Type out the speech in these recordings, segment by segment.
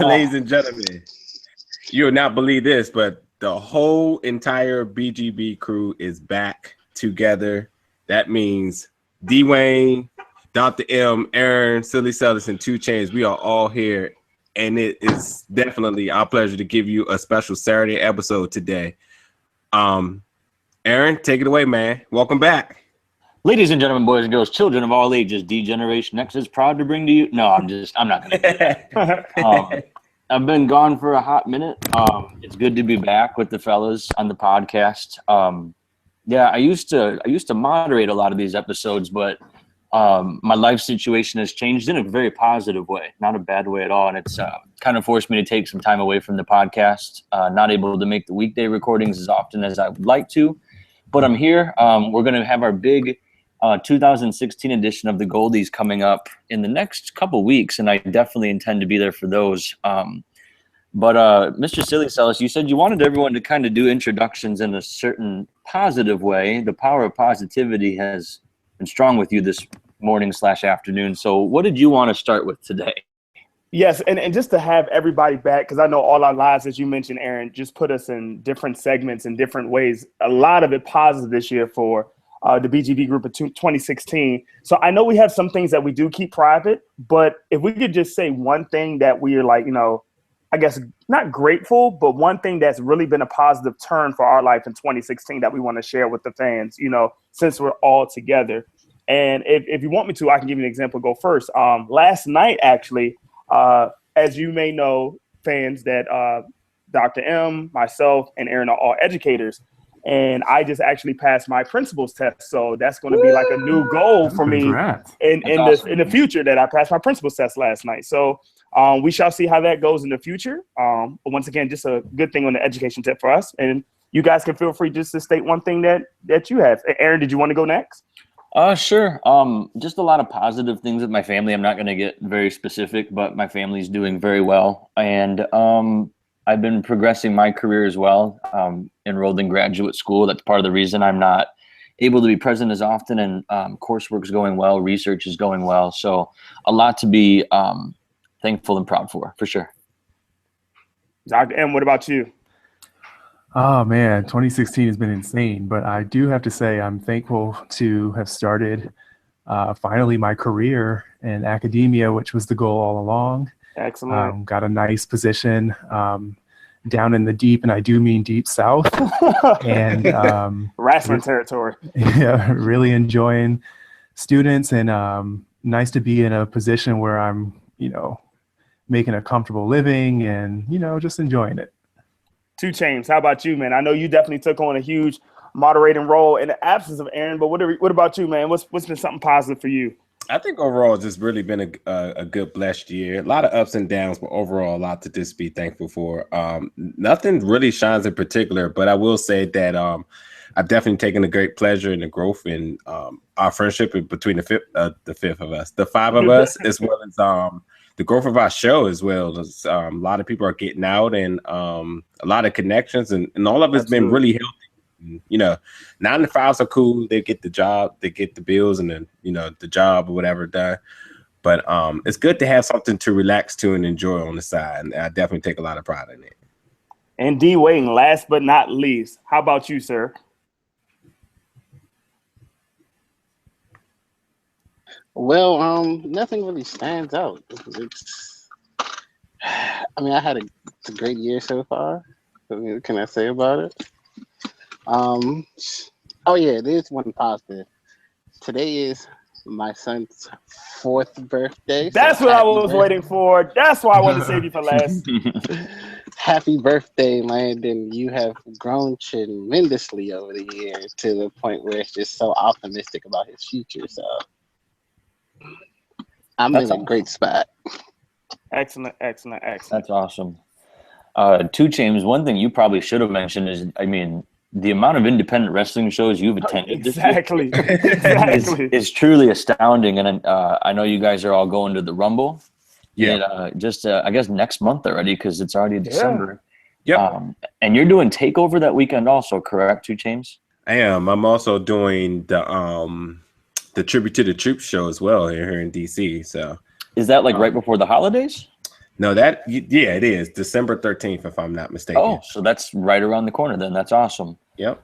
Ladies and gentlemen, you'll not believe this, but the whole entire BGB crew is back together. That means D-Wayne, Dr. M, Aaron, Silly Sellers, and 2 Chainz. We are all here, and it is definitely our pleasure to give you a special Saturday episode today. Aaron, take it away, man. Welcome back. Ladies and gentlemen, boys and girls, children of all ages, D-Generation X is proud to bring to you. No, I'm not going to do that. I've been gone for a hot minute. It's good to be back with the fellas on the podcast. Yeah, I used to moderate a lot of these episodes, but my life situation has changed in a very positive way, not a bad way at all. And it's kind of forced me to take some time away from the podcast, not able to make the weekday recordings as often as I would like to. But I'm here. We're going to have our big 2016 edition of the Goldies coming up in the next couple weeks, and I definitely intend to be there for those. But Mr. Silly Sellers, you said you wanted everyone to kind of do introductions in a certain positive way. The power of positivity has been strong with you this morning/afternoon. So what did you want to start with today? Yes, and just to have everybody back, because I know all our lives, as you mentioned, Aaron, just put us in different segments in different ways. A lot of it positive this year for the BGB group of 2016. So I know we have some things that we do keep private, but if we could just say one thing that we are like, I guess not grateful, but one thing that's really been a positive turn for our life in 2016 that we want to share with the fans, since we're all together. And if you want me to, I can give you an example. Go first. Last night, actually, as you may know, fans, that Dr. M, myself, and Aaron are all educators. And I just actually passed my principal's test. So that's going to be like a new goal for me in the future, that I passed my principal's test last night. So we shall see how that goes in the future. But once again, just a good thing on the education tip for us. And you guys can feel free just to state one thing that you have. Aaron, did you want to go next? Sure. Just a lot of positive things with my family. I'm not going to get very specific, but my family's doing very well. And I've been progressing my career as well. Enrolled in graduate school. That's part of the reason I'm not able to be present as often. And coursework's going well. Research is going well. So a lot to be thankful and proud for sure. Dr. M, what about you? Oh, man, 2016 has been insane. But I do have to say I'm thankful to have started finally my career in academia, which was the goal all along. Excellent. Got a nice position down in the deep, and I do mean deep south. And wrestling territory. Yeah, really enjoying students, and nice to be in a position where I'm, making a comfortable living and, just enjoying it. 2 Chainz, how about you, man? I know you definitely took on a huge moderating role in the absence of Aaron, but what about you, man? What's been something positive for you? I think overall it's just really been a good blessed year. A lot of ups and downs, but overall a lot to just be thankful for. Nothing really shines in particular, but I will say that I've definitely taken a great pleasure in the growth in our friendship between the 5 of us, as well as the growth of our show as well. A lot of people are getting out, and a lot of connections, and all of it's been really healthy. 9 to 5s are cool. They get the job, they get the bills, and then the job or whatever done. But it's good to have something to relax to and enjoy on the side, and I definitely take a lot of pride in it. And D-Wayne, last but not least, how about you, sir? Well, nothing really stands out. I had a great year so far. What can I say about it? Oh yeah, there's one positive. Today is my son's 4th birthday. That's what I was waiting for. That's why I wanted to save you for last. Happy birthday, Landon. You have grown tremendously over the years to the point where it's just so optimistic about his future. So I'm in a great spot. Excellent. That's awesome. 2 Chainz, one thing you probably should have mentioned is, the amount of independent wrestling shows you've attended exactly is truly astounding. And I know you guys are all going to the Rumble. Yeah. I guess next month already, because it's already December. Yeah. And you're doing TakeOver that weekend also, correct, 2 Chainz? I am. I'm also doing the Tribute to the Troops show as well here in DC. So is that right before the holidays? No, it is December 13th, if I'm not mistaken. Oh, so that's right around the corner then. That's awesome. Yep.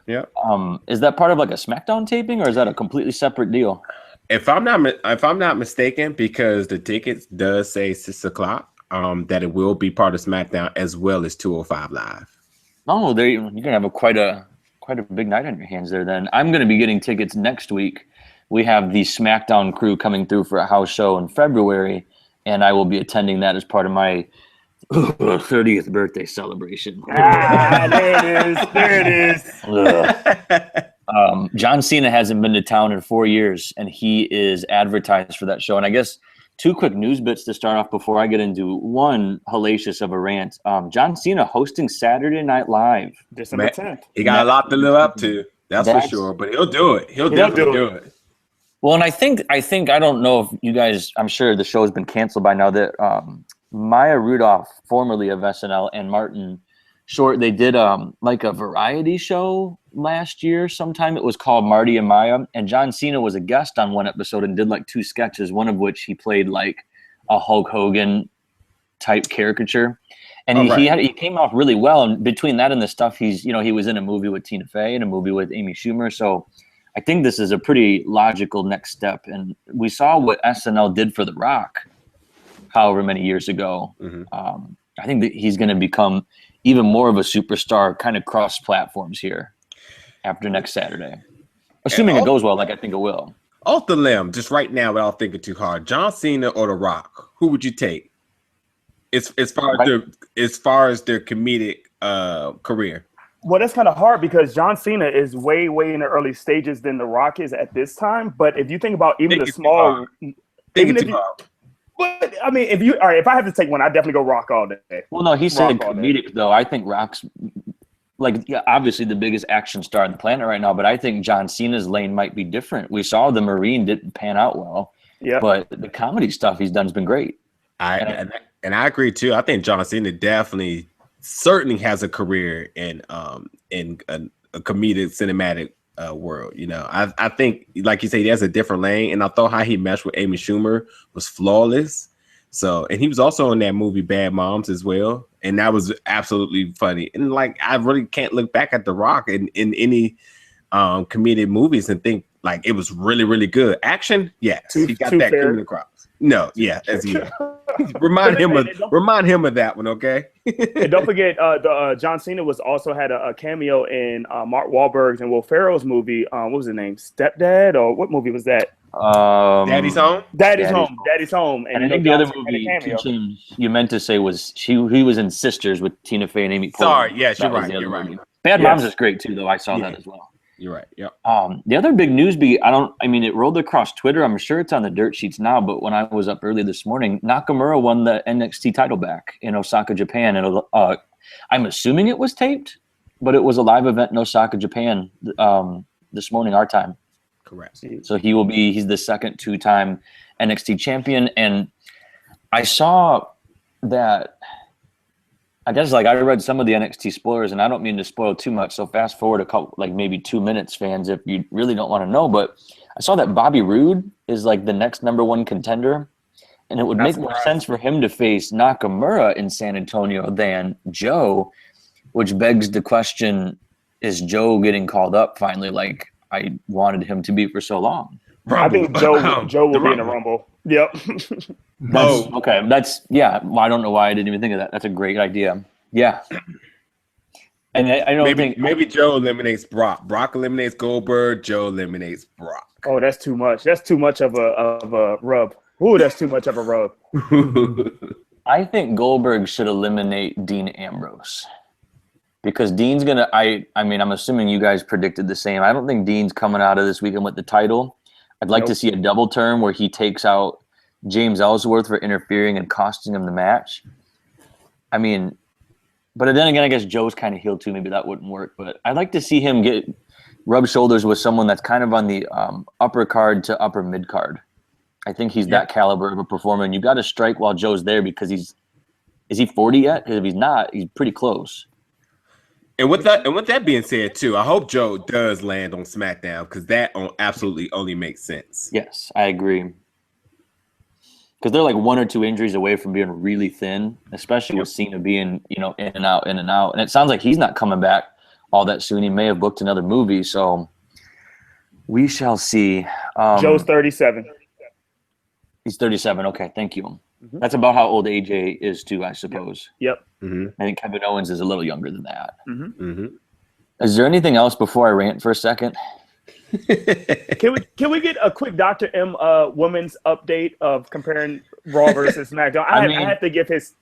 Is that part of like a SmackDown taping, or is that a completely separate deal? If I'm not mistaken, because the tickets does say 6 o'clock, that it will be part of SmackDown as well as 205 Live. Oh, you're gonna have quite a big night on your hands there. Then I'm gonna be getting tickets next week. We have the SmackDown crew coming through for a house show in February, and I will be attending that as part of my 30th birthday celebration. There it is. John Cena hasn't been to town in 4 years, and he is advertised for that show. And I guess 2 quick news bits to start off before I get into one hellacious of a rant. John Cena hosting Saturday Night Live. December 10th. He got a lot to live up to. That's for sure. But he'll do it. He'll definitely do it. Well, and I think I don't know if you guys, I'm sure the show has been canceled by now, that Maya Rudolph, formerly of SNL, and Martin Short, they did like a variety show last year sometime. It was called Marty and Maya, and John Cena was a guest on one episode and did like 2 sketches, one of which he played like a Hulk Hogan type caricature. And he came off really well. And between that and the stuff, he was in a movie with Tina Fey and a movie with Amy Schumer. So I think this is a pretty logical next step. And we saw what SNL did for The Rock however many years ago. Mm-hmm. I think that he's going to become even more of a superstar kind of cross platforms here after next Saturday. Assuming it goes well, like I think it will. Off the limb, just right now without thinking too hard, John Cena or The Rock, who would you take? As far as their comedic career. Well, that's kind of hard because John Cena is way in the early stages than The Rock is at this time. But if you think about even the small, but I mean, if I have to take one, I definitely go Rock all day. Well, no, he said comedic though. I think Rock's obviously the biggest action star on the planet right now. But I think John Cena's lane might be different. We saw the Marine didn't pan out well. Yeah, but the comedy stuff he's done has been great. And I agree too. I think John Cena certainly has a career in a comedic cinematic world. I think, like you say, he has a different lane, and I thought how he meshed with Amy Schumer was flawless. So, and he was also in that movie Bad Moms as well, and that was absolutely funny. And like, I really can't look back at The Rock in any comedic movies and think like it was really good. Action, yes, he got that coming across. No, yeah, as you remind him of that one, okay? And don't forget, John Cena also had a cameo in Mark Wahlberg's and Will Ferrell's movie. What was his name? Stepdad, or what movie was that? Daddy's Home. Daddy's Home. And I think the other movie you meant to say was he was in Sisters with Tina Fey and Amy Poehler. Sorry, yes, you're right. Bad Moms is great too, though. I saw that as well. You're right. Yeah. The other big news it rolled across Twitter. I'm sure it's on the dirt sheets now, but when I was up early this morning, Nakamura won the NXT title back in Osaka, Japan. And I'm assuming it was taped, but it was a live event in Osaka, Japan this morning, our time. Correct. So he's the second 2-time NXT champion. And I saw that, I guess, like, I read some of the NXT spoilers, and I don't mean to spoil too much. So fast forward a couple, like maybe 2 minutes, fans, if you really don't want to know. But I saw that Bobby Roode is like the next #1 contender, and it would make more sense for him to face Nakamura in San Antonio than Joe, which begs the question: is Joe getting called up finally? Like I wanted him to be for so long. I think Joe will be in the Rumble. Yep. Okay. Well, I don't know why I didn't even think of that. That's a great idea. Yeah. And I don't think maybe Joe eliminates Brock. Brock eliminates Goldberg. Joe eliminates Brock. Oh, that's too much. That's too much of a rub. Ooh, that's too much of a rub. I think Goldberg should eliminate Dean Ambrose. Because Dean's gonna. I'm assuming you guys predicted the same. I don't think Dean's coming out of this weekend with the title. I'd like to see a double turn where he takes out James Ellsworth for interfering and costing him the match. I mean, but then again, I guess Joe's kind of healed too. Maybe that wouldn't work. But I'd like to see him rub shoulders with someone that's kind of on the upper card to upper mid card. I think he's that caliber of a performer, and you got to strike while Joe's there because is he 40 yet? Because if he's not, he's pretty close. And with that being said, too, I hope Joe does land on SmackDown because that absolutely only makes sense. Yes, I agree. because they're like 1 or 2 injuries away from being really thin, especially with Cena being, in and out. And it sounds like he's not coming back all that soon. He may have booked another movie, so we shall see. Joe's 37. He's 37. Okay, thank you. Mm-hmm. That's about how old AJ is too, I suppose. Yep. Mm-hmm. I think Kevin Owens is a little younger than that. Mm-hmm. Mm-hmm. Is there anything else before I rant for a second? Can we get a quick Dr. M women's update of comparing Raw versus SmackDown? I have to give his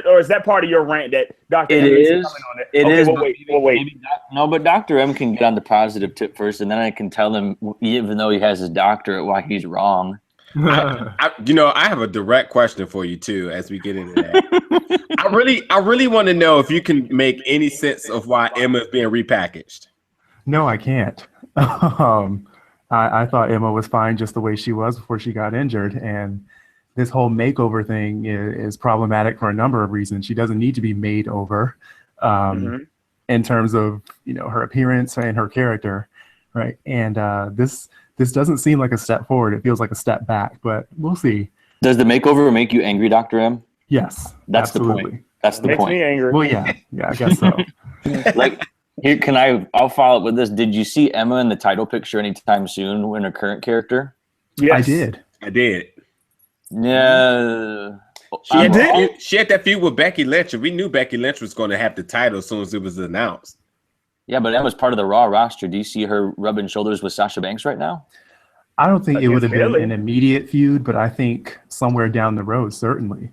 or is that part of your rant that Dr. M is coming on it? It okay, is. We'll wait. No, but Dr. M can get on the positive tip first, and then I can tell him, even though he has his doctorate, why he's wrong. I have a direct question for you too as we get into that. I really want to know if you can make any sense of why Emma is being repackaged. No, I can't. I thought Emma was fine just the way she was before she got injured, and this whole makeover thing is problematic for a number of reasons. She doesn't need to be made over in terms of her appearance and her character, right? And this doesn't seem like a step forward. It feels like a step back, but we'll see. Does the makeover make you angry, Dr. M? Yes, that's absolutely. The point. That's the Makes point. Me angry. Well, yeah, I guess so. Here, I'll follow up with this. Did you see Emma in the title picture anytime soon in her current character? Yes. I did. Yeah. She had that feud with Becky Lynch, and we knew Becky Lynch was going to have the title as soon as it was announced. Yeah, but Emma's part of the Raw roster. Do you see her rubbing shoulders with Sasha Banks right now? I don't think it would have been an immediate feud, but I think somewhere down the road, certainly.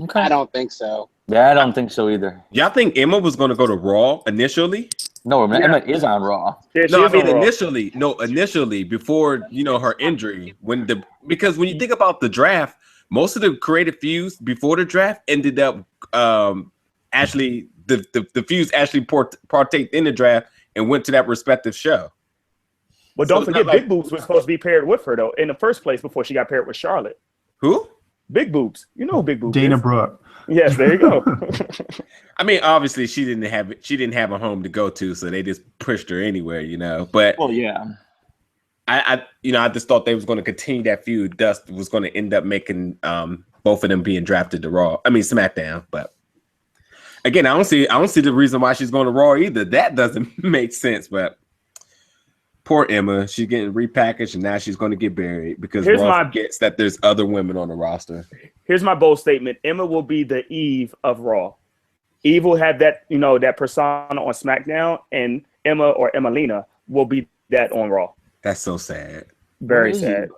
Okay. I don't think so. Yeah, I don't think so either. Y'all think Emma was going to go to Raw initially? No, Emma is on Raw. Yeah, no, I mean initially before her injury. Because when you think about the draft, most of the creative feuds before the draft ended up actually the feuds actually partake in the draft and went to that respective show. But don't forget, Big Boobs was supposed to be paired with her though in the first place before she got paired with Charlotte. Who? Big Boobs. You know who Big Boobs Dana is. Brooke. Yes, there you go. I mean, obviously she didn't have a home to go to, so they just pushed her anywhere, But well, yeah. I just thought they was going to continue that feud. Thus was going to end up making both of them being drafted to SmackDown. But again, I don't see the reason why she's going to Raw either. That doesn't make sense. But poor Emma, she's getting repackaged and now she's going to get buried because Raw forgets that there's other women on the roster. Here's my bold statement: Emma will be the Eve of Raw. Eve will have that that persona on SmackDown, and Emma or Emmalina will be that on Raw. That's so sad. Very sad.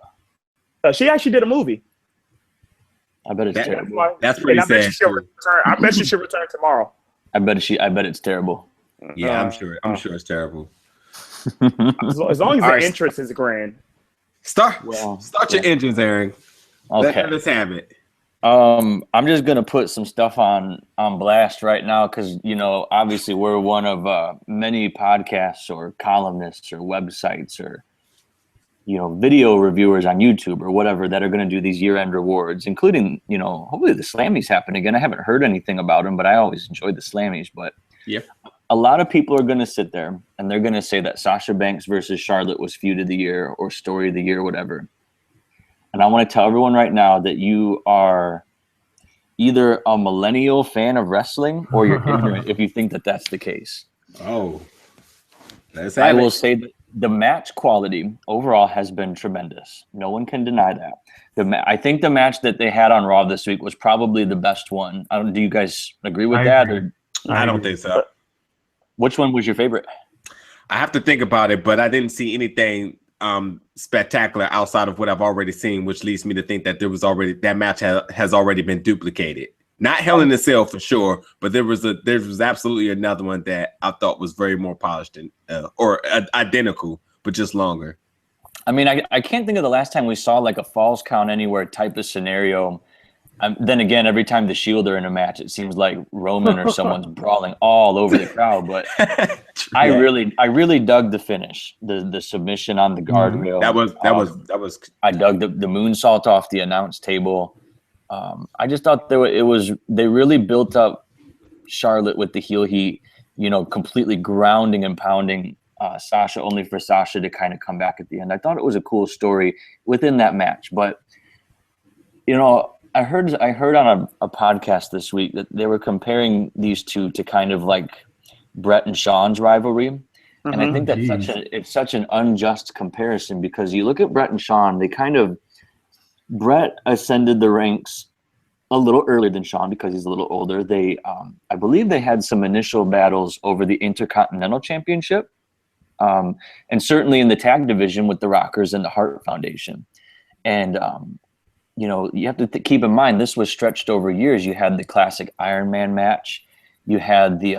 She actually did a movie. I bet it's terrible. That's pretty sad. I bet she should return tomorrow. I bet it's terrible. Yeah, I'm sure it's terrible. As long as the entrance is grand. Start your engines, Aaron. Okay. Let's have it. I'm just gonna put some stuff on blast right now because obviously we're one of many podcasts or columnists or websites or video reviewers on YouTube or whatever that are going to do these year-end rewards, including hopefully the Slammies happen again. I haven't heard anything about them, but I always enjoyed the Slammies. But yeah, a lot of people are going to sit there and they're going to say that Sasha Banks versus Charlotte was feud of the year or story of the year or whatever. And I want to tell everyone right now that you are either a millennial fan of wrestling or you're ignorant if you think that that's the case. Oh, I will say that the match quality overall has been tremendous. No one can deny that. I think the match that they had on Raw this week was probably the best one. Do you guys agree with that? Agree. I don't think so. Which one was your favorite? I have to think about it, but I didn't see anything spectacular outside of what I've already seen, which leads me to think that that match has already been duplicated. Not Hell in a Cell for sure, but there was absolutely another one that I thought was very more polished or identical, but just longer. I mean, I can't think of the last time we saw like a Falls Count Anywhere type of scenario. Then again, every time the Shield are in a match, it seems like Roman or someone's brawling all over the crowd. But I really dug the finish, the submission on the guardrail. That was. I dug the moonsault off the announce table. I just thought they really built up Charlotte with the heel heat, completely grounding and pounding Sasha, only for Sasha to kind of come back at the end. I thought it was a cool story within that match, but I heard on a podcast this week that they were comparing these two to kind of like Brett and Shawn's rivalry. And I think that's it's such an unjust comparison, because you look at Brett and Shawn, Brett ascended the ranks a little earlier than Shawn because he's a little older. They, I believe they had some initial battles over the Intercontinental Championship, and certainly in the tag division with the Rockers and the Hart Foundation. And, you know, you have to keep in mind, this was stretched over years. You had the classic Iron Man match. You had the,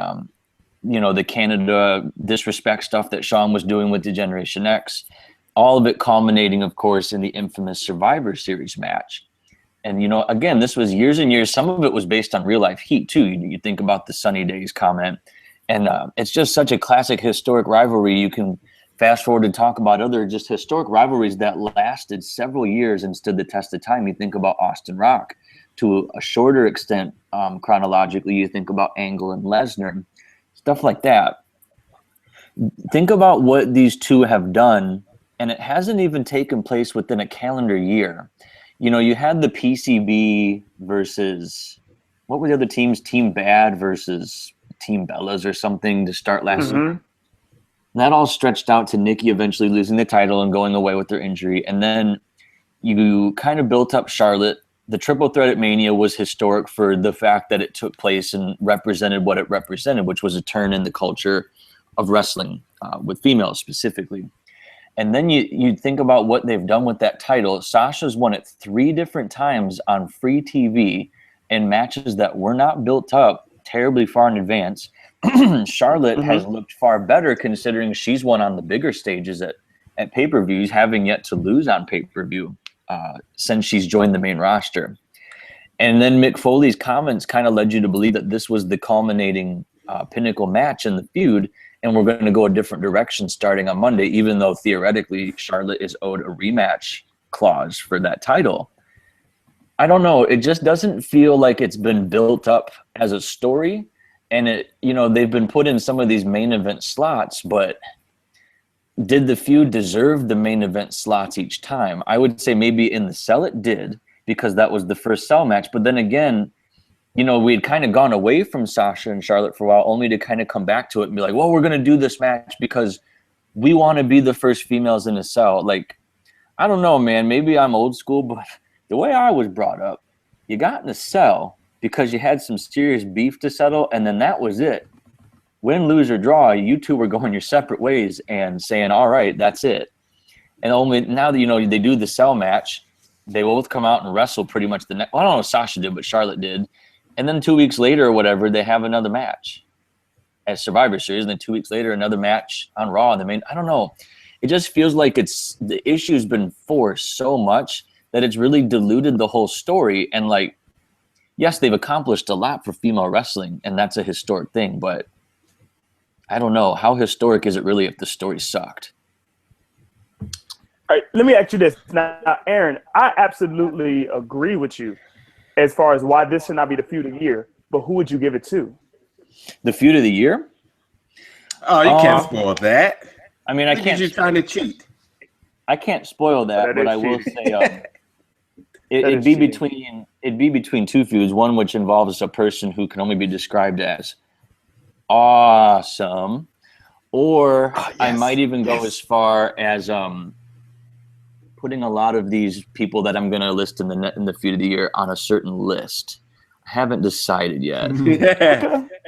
you know, the Canada disrespect stuff that Shawn was doing with the Generation X, all of it culminating, of course, in the infamous Survivor Series match. And, you know, again, this was years and years. Some of it was based on real life heat too. You think about the Sunny Days comment, and it's just such a classic historic rivalry. You can fast forward and talk about other just historic rivalries that lasted several years and stood the test of time. You think about Austin Rock. To a shorter extent, chronologically, you think about Angle and Lesnar, stuff like that. Think about what these two have done, and it hasn't even taken place within a calendar year. You know, you had the PCB versus, what were the other teams? Team Bad versus Team Bellas or something to start last year. That all stretched out to Nikki eventually losing the title and going away with their injury. And then you kind of built up Charlotte. The triple threat at Mania was historic for the fact that it took place and represented what it represented, which was a turn in the culture of wrestling, with females specifically. And then you think about what they've done with that title. Sasha's won it 3 different times on free TV in matches that were not built up terribly far in advance. Charlotte has looked far better, considering she's won on the bigger stages at pay-per-views, having yet to lose on pay-per-view since she's joined the main roster. And then Mick Foley's comments kind of led you to believe that this was the culminating pinnacle match in the feud, and we're going to go a different direction starting on Monday, even though theoretically Charlotte is owed a rematch clause for that title. I don't know. It just doesn't feel like it's been built up as a story. And it, you know, they've been put in some of these main event slots, but did the feud deserve the main event slots each time? I would say maybe in the Cell it did, because that was the first Cell match. But then again, you know, we had kind of gone away from Sasha and Charlotte for a while, only to kind of come back to it and be like, well, we're going to do this match because we want to be the first females in a Cell. Like, I don't know, man. Maybe I'm old school, but the way I was brought up, you got in a Cell because you had some serious beef to settle, and then that was it. Win, lose, or draw, you two were going your separate ways and saying, all right, that's it. And only now that, you know, they do the Cell match, they both come out and wrestle pretty much the next. Well, I don't know if Sasha did, but Charlotte did. And then 2 weeks later or whatever, they have another match at Survivor Series. And then 2 weeks later, another match on Raw. And I don't know. It just feels like the issue's been forced so much that it's really diluted the whole story. And like, yes, they've accomplished a lot for female wrestling, and that's a historic thing. But I don't know. How historic is it really if the story sucked? All right, let me ask you this. Now, Aaron, I absolutely agree with you as far as why this should not be the feud of the year, but who would you give it to? The feud of the year? Oh, you can't spoil that. I mean, I can't. You're trying to cheat. I can't spoil that, but I will say it'd be between two feuds. One which involves a person who can only be described as awesome, or I might even go as far as putting a lot of these people that I'm going to list in the feud of the year on a certain list. I haven't decided yet.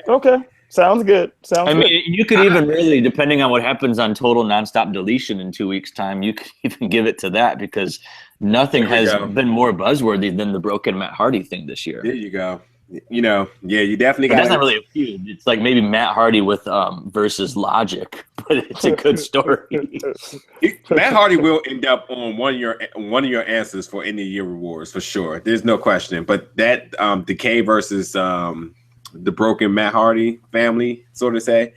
Okay. Sounds good. I mean, you could even really, depending on what happens on Total Nonstop Deletion in 2 weeks' time, you could even give it to that, because nothing has been more buzzworthy than the broken Matt Hardy thing this year. There you go. You know, yeah, you definitely got. That's not really a feud. It's like maybe Matt Hardy with versus Logic, but it's a good story. Matt Hardy will end up on one of your answers for end of year rewards for sure. There's no question. But that Decay versus the broken Matt Hardy family, so to say,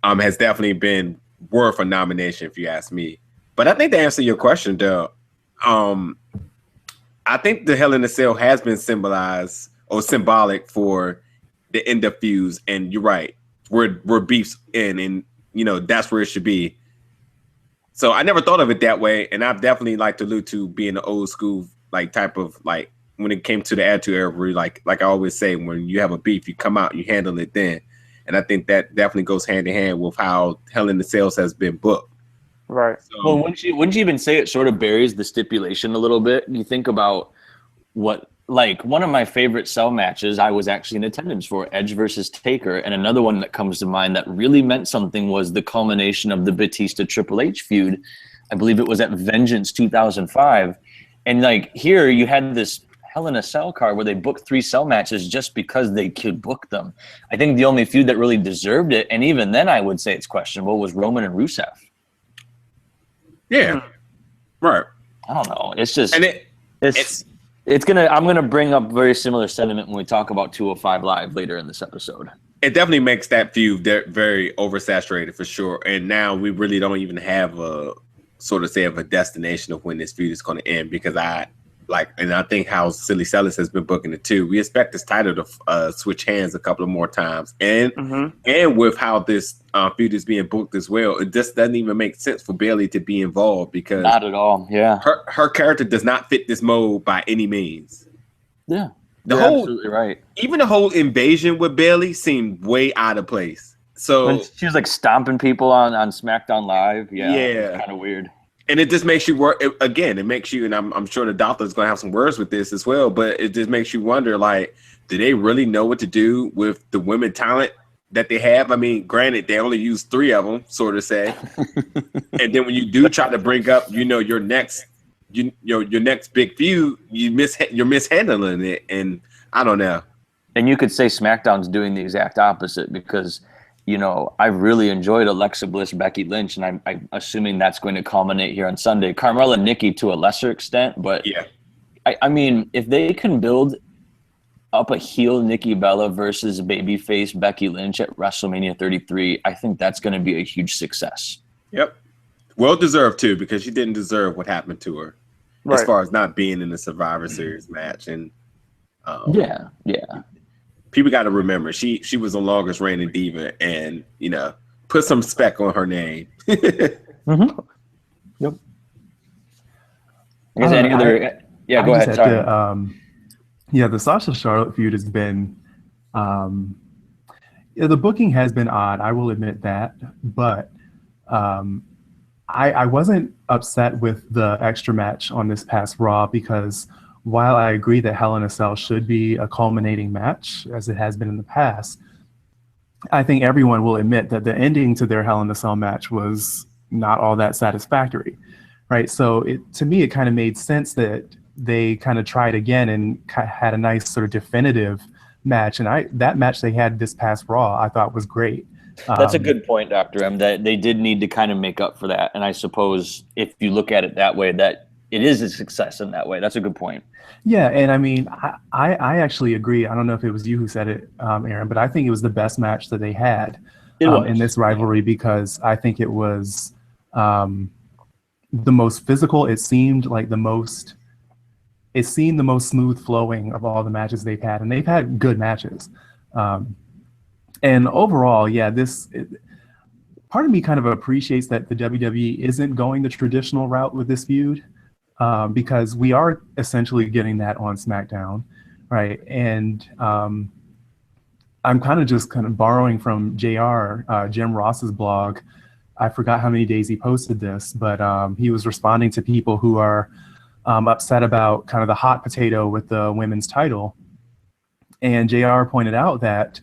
has definitely been worth a nomination if you ask me. But I think to answer your question, though, I think the Hell in a Cell has been symbolized or symbolic for the end of feuds, and you're right, where beef's in, and you know that's where it should be. So I never thought of it that way, and I've definitely like to allude to being an old school like type of like when it came to the Attitude Era, where like I always say, when you have a beef, you come out, you handle it then. And I think that definitely goes hand in hand with how Hell in the Cells has been booked. Right. So, Well, wouldn't you even say it sort of buries the stipulation a little bit? You think about what, like, one of my favorite cell matches I was actually in attendance for, Edge versus Taker, and another one that comes to mind that really meant something was the culmination of the Batista Triple H feud. I believe it was at Vengeance 2005. And like here you had this Hell in a Cell card where they booked 3 cell matches just because they could book them. I think the only feud that really deserved it, and even then I would say it's questionable, was Roman and Rusev. yeah. Right. I don't know. It's just And I'm gonna bring up very similar sentiment when we talk about 205 Live later in this episode. it definitely makes that feud very oversaturated for sure. And now we really don't even have a sort of say of a destination of when this feud is going to end, because I think how Silly Sellers has been booking it too. We expect this title to switch hands a couple of more times, and with how this feud is being booked as well, it just doesn't even make sense for Bayley to be involved, because Not at all. Yeah. her character does not fit this mold by any means. Yeah. The You're whole absolutely right. Even the whole invasion with Bayley seemed way out of place. So When she was like stomping people on SmackDown Live. Yeah. Yeah. Kind of weird. And it just makes you work again. It makes you, and I'm sure the doctor's going to have some words with this as well. But it just makes you wonder, like, do they really know what to do with the women talent that they have? I mean, granted, they only use 3 of them, sort of say. And then when you do try to bring up, your next, your next big feud, you're mishandling it, and I don't know. And you could say SmackDown's doing the exact opposite, because I really enjoyed Alexa Bliss, Becky Lynch, and I'm assuming that's going to culminate here on Sunday. Carmella and Nikki to a lesser extent, but Yeah. I mean, if they can build up a heel Nikki Bella versus babyface Becky Lynch at WrestleMania 33, I think that's going to be a huge success. Yep. Well deserved too, because she didn't deserve what happened to her as far as not being in the Survivor Series match. And Yeah. people got to remember she was the longest reigning diva, and put some spec on her name. Yep. I guess any other? Yeah, go ahead. Sorry. The Sasha Charlotte feud has been, the booking has been odd. I will admit that, but I wasn't upset with the extra match on this past Raw, because while I agree that Hell in a Cell should be a culminating match, as it has been in the past, I think everyone will admit that the ending to their Hell in a Cell match was not all that satisfactory, right? So to me, it kind of made sense that they kind of tried again and had a nice sort of definitive match. And that match they had this past Raw, I thought was great. That's a good point, Dr. M, that they did need to kind of make up for that. And I suppose if you look at it that way, that it is a success in that way. That's a good point. Yeah, and I mean, I actually agree. I don't know if it was you who said it, Aaron, but I think it was the best match that they had in this rivalry, because I think it was the most physical. It seemed the most smooth flowing of all the matches they've had, and they've had good matches. And overall, part of me kind of appreciates that the WWE isn't going the traditional route with this feud. Because we are essentially getting that on SmackDown, right? And I'm kind of borrowing from JR, Jim Ross's blog. I forgot how many days he posted this, but he was responding to people who are upset about kind of the hot potato with the women's title. And JR pointed out that,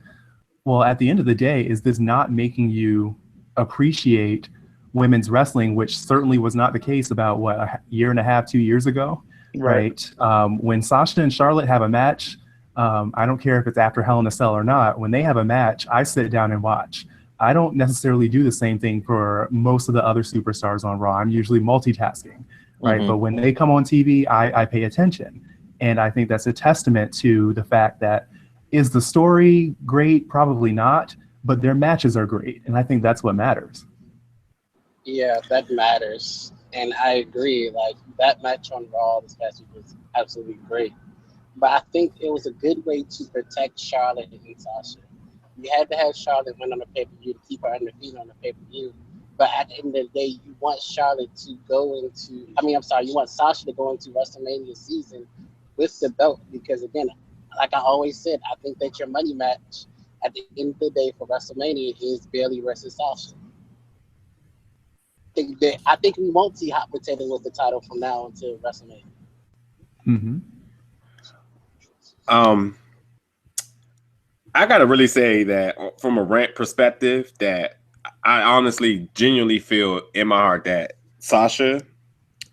well, at the end of the day, is this not making you appreciate women's wrestling, which certainly was not the case about a year and a half, 2 years ago, right? When Sasha and Charlotte have a match, I don't care if it's after Hell in a Cell or not, when they have a match, I sit down and watch. I don't necessarily do the same thing for most of the other superstars on Raw. I'm usually multitasking, right? But when they come on TV, I pay attention. And I think that's a testament to the fact that, is the story great? Probably not, but their matches are great. And I think that's what matters. Yeah, that matters. And I agree. That match on Raw this past week was absolutely great. But I think it was a good way to protect Charlotte and Sasha. You had to have Charlotte win on the pay-per-view to keep her undefeated on the pay-per-view. But at the end of the day, you want Sasha to go into WrestleMania season with the belt because, again, like I always said, I think that your money match at the end of the day for WrestleMania is Bayley versus Sasha. I think we won't see hot potato with the title from now until WrestleMania. Mm-hmm. I gotta really say that from a rant perspective, that I honestly, genuinely feel in my heart that Sasha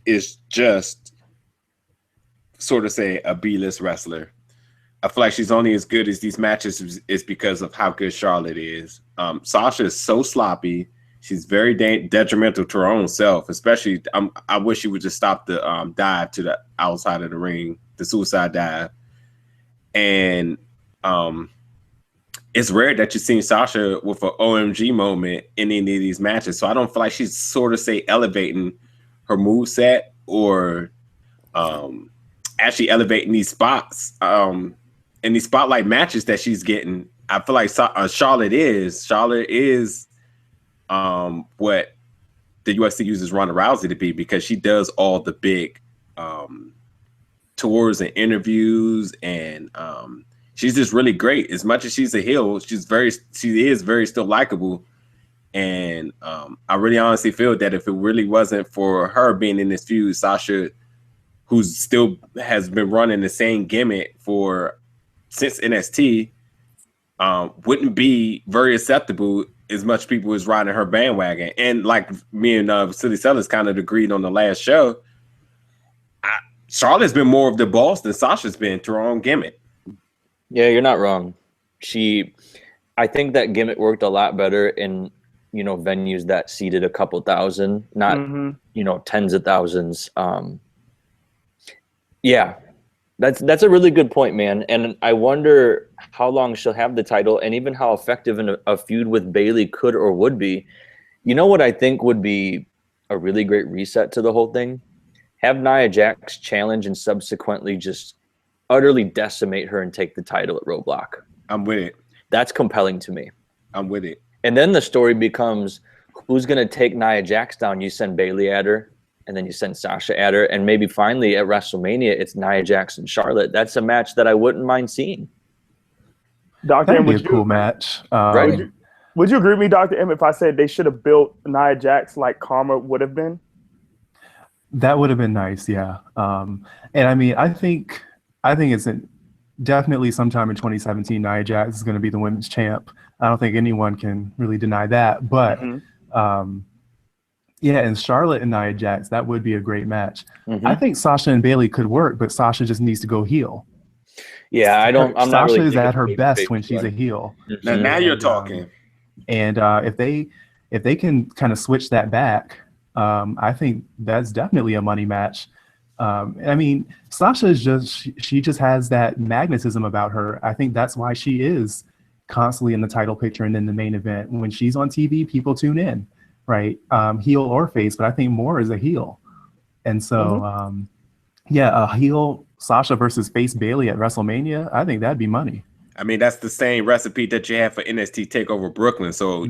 is just sort of say a B-list wrestler. I feel like she's only as good as these matches is because of how good Charlotte is. Sasha is so sloppy. She's very detrimental to her own self, especially I wish she would just stop the dive to the outside of the ring, the suicide dive. And it's rare that you've seen Sasha with an OMG moment in any of these matches. So I don't feel like she's sort of say elevating her moveset or actually elevating these spots in these spotlight matches that she's getting. I feel like Charlotte is what the UFC uses Ronda Rousey to be, because she does all the big tours and interviews, and she's just really great. As much as she's a heel, she is very still likable. And I really honestly feel that if it really wasn't for her being in this feud, Sasha, who still has been running the same gimmick since NXT, wouldn't be very acceptable as much people as riding her bandwagon. And like me and Silly Sellers kind of agreed on the last show, Charlotte's been more of the boss than Sasha's been to her own gimmick. Yeah, you're not wrong. I think that gimmick worked a lot better in, venues that seated a couple thousand, not, tens of thousands. Yeah, that's a really good point, man. And I wonder how long she'll have the title and even how effective a feud with Bayley could or would be. You know what I think would be a really great reset to the whole thing? Have Nia Jax challenge and subsequently just utterly decimate her and take the title at Roadblock. I'm with it. That's compelling to me. I'm with it. And then the story becomes, who's going to take Nia Jax down? You send Bayley at her, and then you send Sasha at her, and maybe finally at WrestleMania, it's Nia Jax and Charlotte. That's a match that I wouldn't mind seeing. Dr. That'd M, be a cool match. Right? Would you agree with me, Dr. M, if I said they should have built Nia Jax like Karma would have been? That would have been nice, yeah. And I mean, I think it's definitely sometime in 2017, Nia Jax is going to be the women's champ. I don't think anyone can really deny that. But yeah, and Charlotte and Nia Jax, that would be a great match. I think Sasha and Bayley could work, but Sasha just needs to go heel. Yeah, I'm Sasha not really is at her best when she's a heel. Now you're talking. And if they can kind of switch that back, I think that's definitely a money match. I mean, Sasha is she just has that magnetism about her. I think that's why she is constantly in the title picture and in the main event. When she's on TV, people tune in, right? Heel or face, but I think more is a heel. And so, a heel Sasha versus face Bayley at WrestleMania, I think that'd be money. I mean, that's the same recipe that you have for NXT TakeOver Brooklyn. So,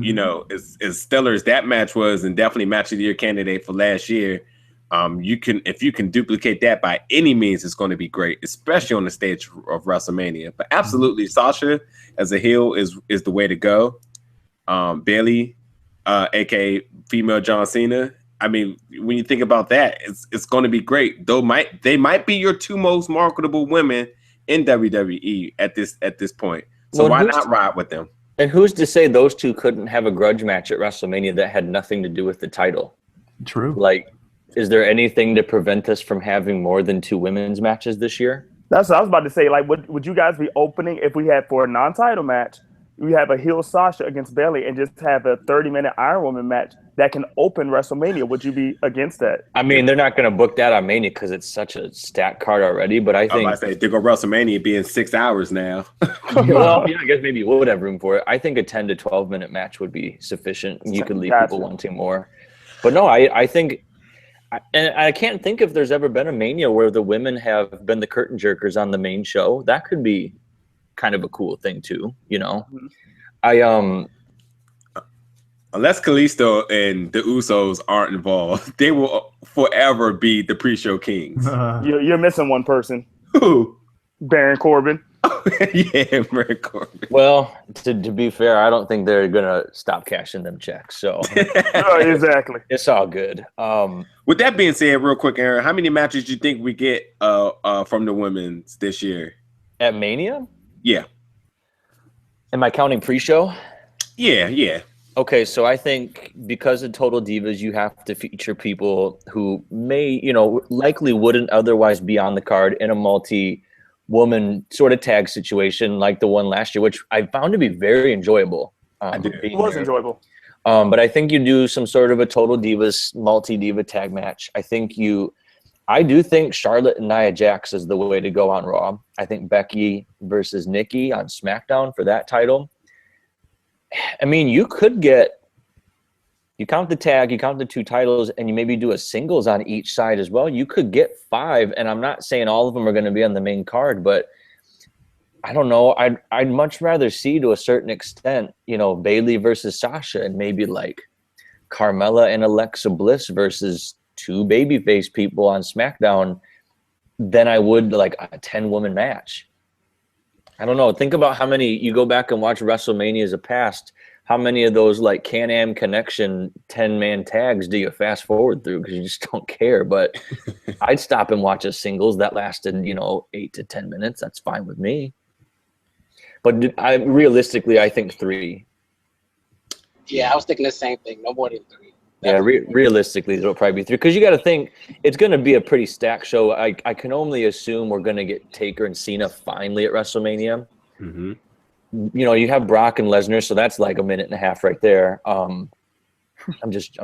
as stellar as that match was, and definitely match of the year candidate for last year, if you can duplicate that by any means, it's going to be great, especially on the stage of WrestleMania. But absolutely, Sasha as a heel is the way to go. Bayley, aka female John Cena. I mean, when you think about that, it's going to be great. They might be your two most marketable women in WWE at this point. So why not ride with them? And who's to say those two couldn't have a grudge match at WrestleMania that had nothing to do with the title? True. Like, is there anything to prevent us from having more than two women's matches this year? That's what I was about to say. Like, would you guys be opening if we had for a non-title match, we have a heel Sasha against Bayley and just have a 30-minute Iron Woman match that can open WrestleMania? Would you be against that? I mean, they're not going to book that on Mania because it's such a stacked card already. But I think they go WrestleMania being 6 hours now. Well, I guess maybe you would have room for it. I think a 10 to 12-minute match would be sufficient. You could leave people wanting more. But no, I think. And I can't think if there's ever been a Mania where the women have been the curtain jerkers on the main show. That could be kind of a cool thing too, Unless Kalisto and the Usos aren't involved, they will forever be the pre-show kings. You're missing one person. Who? Baron Corbin. Yeah, Baron Corbin. Well, to be fair, I don't think they're gonna stop cashing them checks. So Oh, exactly. it's all good. With that being said, real quick, Aaron, how many matches do you think we get from the women's this year? At Mania? Yeah. Am I counting pre-show? Yeah. Okay, so I think because of Total Divas, you have to feature people who may, likely wouldn't otherwise be on the card in a multi-woman sort of tag situation like the one last year, which I found to be very enjoyable. It was enjoyable. But I think you do some sort of a Total Divas multi-diva tag match. I do think Charlotte and Nia Jax is the way to go on Raw. I think Becky versus Nikki on SmackDown for that title. I mean, you count the tag, you count the 2 titles, and you maybe do a singles on each side as well. You could get 5, and I'm not saying all of them are going to be on the main card, but I don't know. I'd much rather see, to a certain extent, Bayley versus Sasha, and maybe like Carmella and Alexa Bliss versus 2 babyface people on SmackDown than I would like a 10-woman match. I don't know. Think about how many you go back and watch WrestleManias of past. How many of those like Can-Am Connection 10-man tags do you fast forward through because you just don't care? But I'd stop and watch a singles that lasted, 8 to 10 minutes. That's fine with me. But realistically, I think 3. Yeah, I was thinking the same thing. No more than 3. Yeah, realistically, it'll probably be 3 because you got to think it's going to be a pretty stacked show. I can only assume we're going to get Taker and Cena finally at WrestleMania. Mm-hmm. You have Brock and Lesnar, so that's like a minute and a half right there. I'm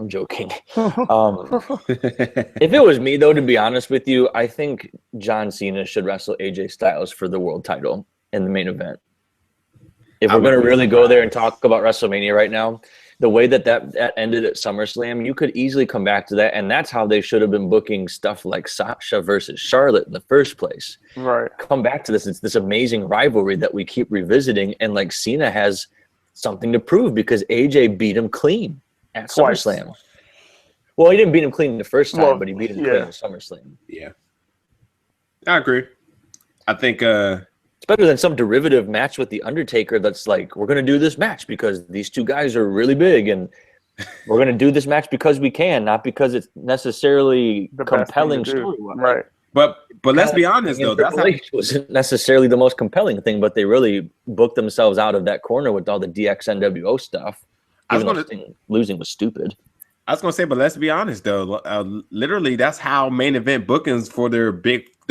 joking. If it was me, though, to be honest with you, I think John Cena should wrestle AJ Styles for the world title in the main event. If we're going to really go there and talk about WrestleMania right now, the way that ended at SummerSlam, you could easily come back to that, and that's how they should have been booking stuff like Sasha versus Charlotte in the first place. Right. Come back to this. It's this amazing rivalry that we keep revisiting, and like Cena has something to prove because AJ beat him clean at SummerSlam. Well, he didn't beat him clean the first time, but he beat him clean at SummerSlam. Yeah. I agree. I think it's better than some derivative match with The Undertaker that's like, we're going to do this match because these 2 guys are really big, and we're going to do this match because we can, not because it's necessarily The compelling best thing to do. story. Right. but let's be honest though, that's how wasn't necessarily the most compelling thing, but they really booked themselves out of that corner with all the DXNWO stuff. Losing was stupid. I was going to say, but let's be honest though, literally that's how main event bookings for the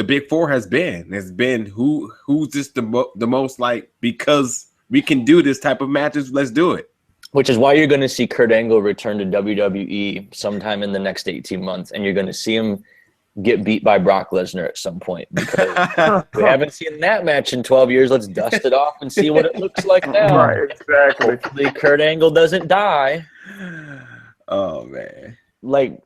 big 4 has been. It's been who's just the most like, because we can do this type of matches, let's do it. Which is why you're going to see Kurt Angle return to WWE sometime in the next 18 months, and you're going to see him get beat by Brock Lesnar at some point because we haven't seen that match in 12 years. Let's dust it off and see what it looks like now. Right, exactly. Hopefully Kurt Angle doesn't die. Oh man. Like,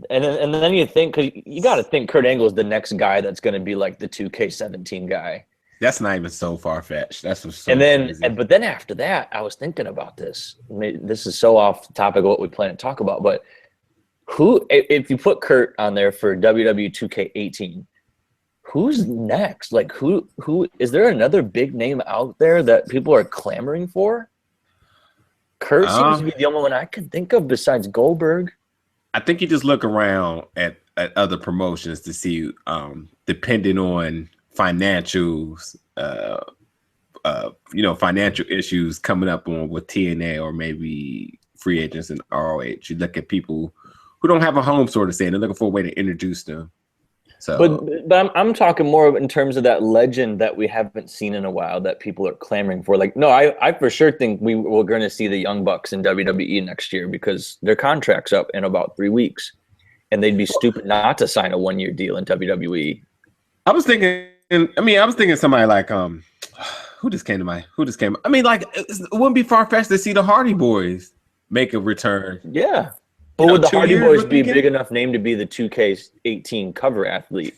and then you think, because you got to think Kurt Angle is the next guy that's going to be like the 2K17 guy. That's not even so far-fetched. That's what's so but then after that, I was thinking about this. This is so off the topic of what we plan to talk about, but who, if you put Kurt on there for WWE 2K18, who's next? Like, who is there another big name out there that people are clamoring for? Kurt seems to be the only one I can think of besides Goldberg. I think you just look around at other promotions to see, depending on financials, financial issues coming up on with TNA or maybe free agents in ROH. You look at people who don't have a home, sort of saying they're looking for a way to introduce them. So, but I'm talking more in terms of that legend that we haven't seen in a while that people are clamoring for. Like, no, I for sure think we're going to see the Young Bucks in WWE next year because their contract's up in about 3 weeks, and they'd be stupid not to sign a 1-year deal in WWE. I was thinking somebody like who just came? I mean, like, it wouldn't be far-fetched to see the Hardy Boys make a return. Yeah. But would the Hardy Boys be a big enough name to be the 2K18 cover athlete?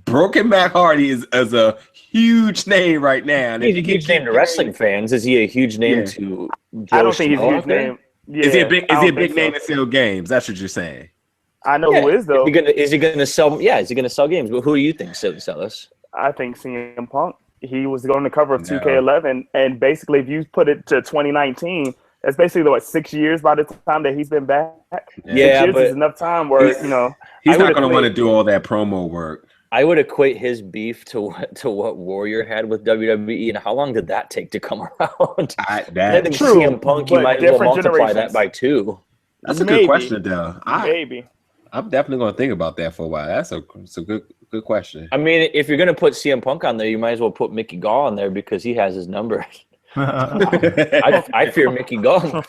Broken Matt Hardy is a huge name right now. He's a huge name to wrestling fans. Is he a huge name to Joe I don't think he's a Schmo huge name. Yeah, is he a big name to sell games? That's what you're saying. I know who is, though. Is he gonna sell? Yeah, is he gonna sell games? But who do you think sell us? I think CM Punk. He was on the cover of 2K11, and basically, if you put it to 2019, that's basically what 6 years by the time that he's been back. Yeah, 6 years but is enough time where he's not going to want to do all that promo work. I would equate his beef to what Warrior had with WWE, and how long did that take to come around? That's true. CM Punk, you might as well multiply that by 2. That's a good question, though. Maybe. I'm definitely going to think about that for a while. That's a good question. I mean, if you're going to put CM Punk on there, you might as well put Mickey Gall on there because he has his number. I fear Mickey Gall.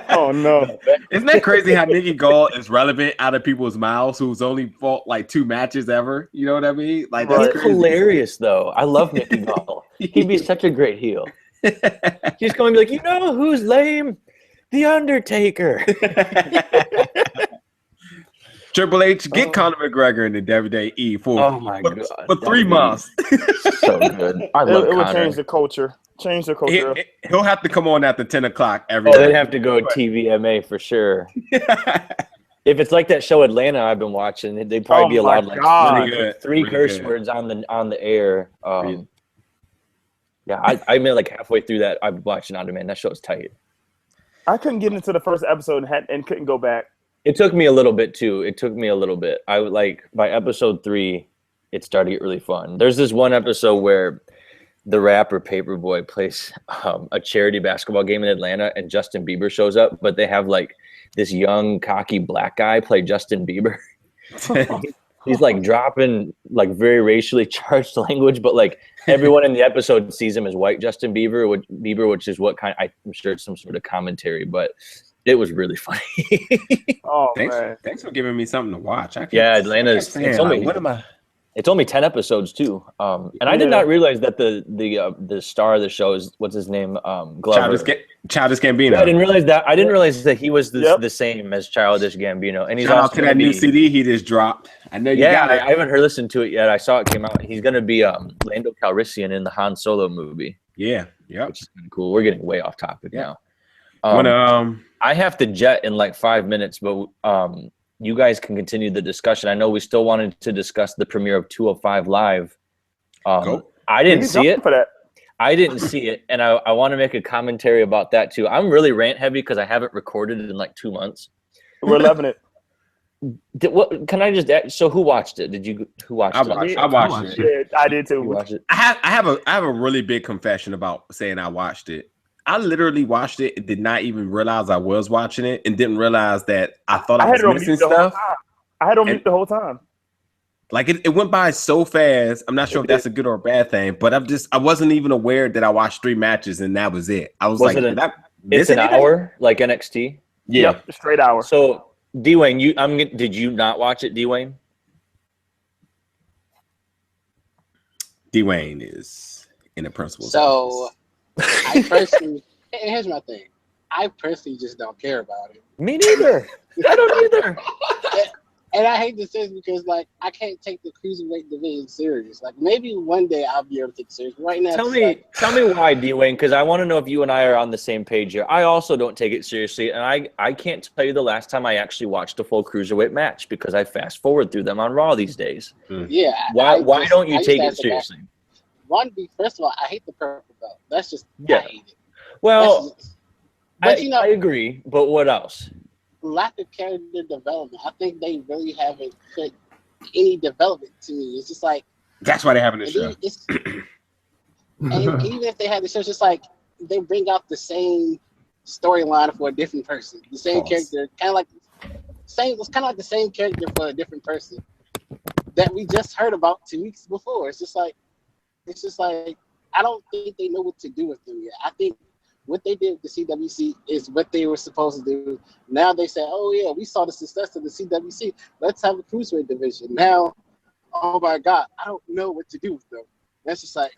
Oh, no. Isn't that crazy how Mickey Gall is relevant out of people's mouths who's only fought like 2 matches ever? You know what I mean? Like, that's crazy. Hilarious, though. I love Mickey Gall. He'd be such a great heel. He's going to be like, you know who's lame? The Undertaker. Triple H, get Conor McGregor in the WWE for 3 months. So good. I love it would change the culture. He'll have to come on after 10 o'clock every night. They'd have to go TVMA for sure. If it's like that show Atlanta I've been watching, they'd probably be allowed like three curse words on the air. Yeah, I mean, like halfway through that, I'm watching on demand. That show is tight. I couldn't get into the first episode and couldn't go back. It took me a little bit too. I would like by episode 3, it started to get really fun. There's this one episode where the rapper Paperboy plays a charity basketball game in Atlanta, and Justin Bieber shows up, but they have like this young cocky black guy play Justin Bieber. He's like dropping like very racially charged language, but like everyone in the episode sees him as white Justin Bieber, which is what kind. I'm sure it's some sort of commentary, but it was really funny. Thanks for giving me something to watch. Atlanta's. It's only 10 episodes too, and I did not realize that the star of the show is what's his name, Glover. Childish Gambino. I didn't realize that. I didn't realize that he was the same as Childish Gambino, and he's shout out to that new CD he just dropped. I know you got it. I haven't listened to it yet. I saw it came out. He's gonna be Lando Calrissian in the Han Solo movie. Yeah, which is kind of cool. We're getting way off topic now. I have to jet in like 5 minutes, but you guys can continue the discussion. I know we still wanted to discuss the premiere of 205 Live. I didn't see it. I didn't see it, and I want to make a commentary about that too. I'm really rant heavy because I haven't recorded it in like 2 months. We're loving it. Can I just ask, so who watched it? Who watched it? I watched it. I did too. I have a really big confession about saying I watched it. I literally watched it and did not even realize I was watching it, and didn't realize that I thought I was missing stuff. I had on mute the whole time. Like it went by so fast. I'm not sure if that's a good or a bad thing, but I wasn't even aware that I watched 3 matches and that was it. I was like, it's an hour like NXT. Yeah, yep, straight hour. So Dwayne, did you not watch it, Dwayne? Dwayne is in the principal. So I personally, here's my thing. I personally just don't care about it. Me neither. I don't either. And I hate to say this because, like, I can't take the Cruiserweight division serious. Like, maybe one day I'll be able to take it serious. But right now, tell me why, Dwayne, because I want to know if you and I are on the same page here. I also don't take it seriously, and I can't tell you the last time I actually watched a full Cruiserweight match because I fast forward through them on Raw these days. Yeah. Why don't you take it seriously? First of all, I hate the purple belt. That's just I hate it. Well, but I agree, but what else? Lack of character development. I think they really haven't put any development to me. It's just like that's why they have the show. And even if they had the show, it's just like they bring out the same storyline for a different person. The same character, kind of like the same character for a different person that we just heard about 2 weeks before. It's just like I don't think they know what to do with them yet. I think what they did with the CWC is what they were supposed to do. Now they say, oh, yeah, we saw the success of the CWC. Let's have a Cruiserweight division. Now, oh, my God, I don't know what to do with them. That's just like...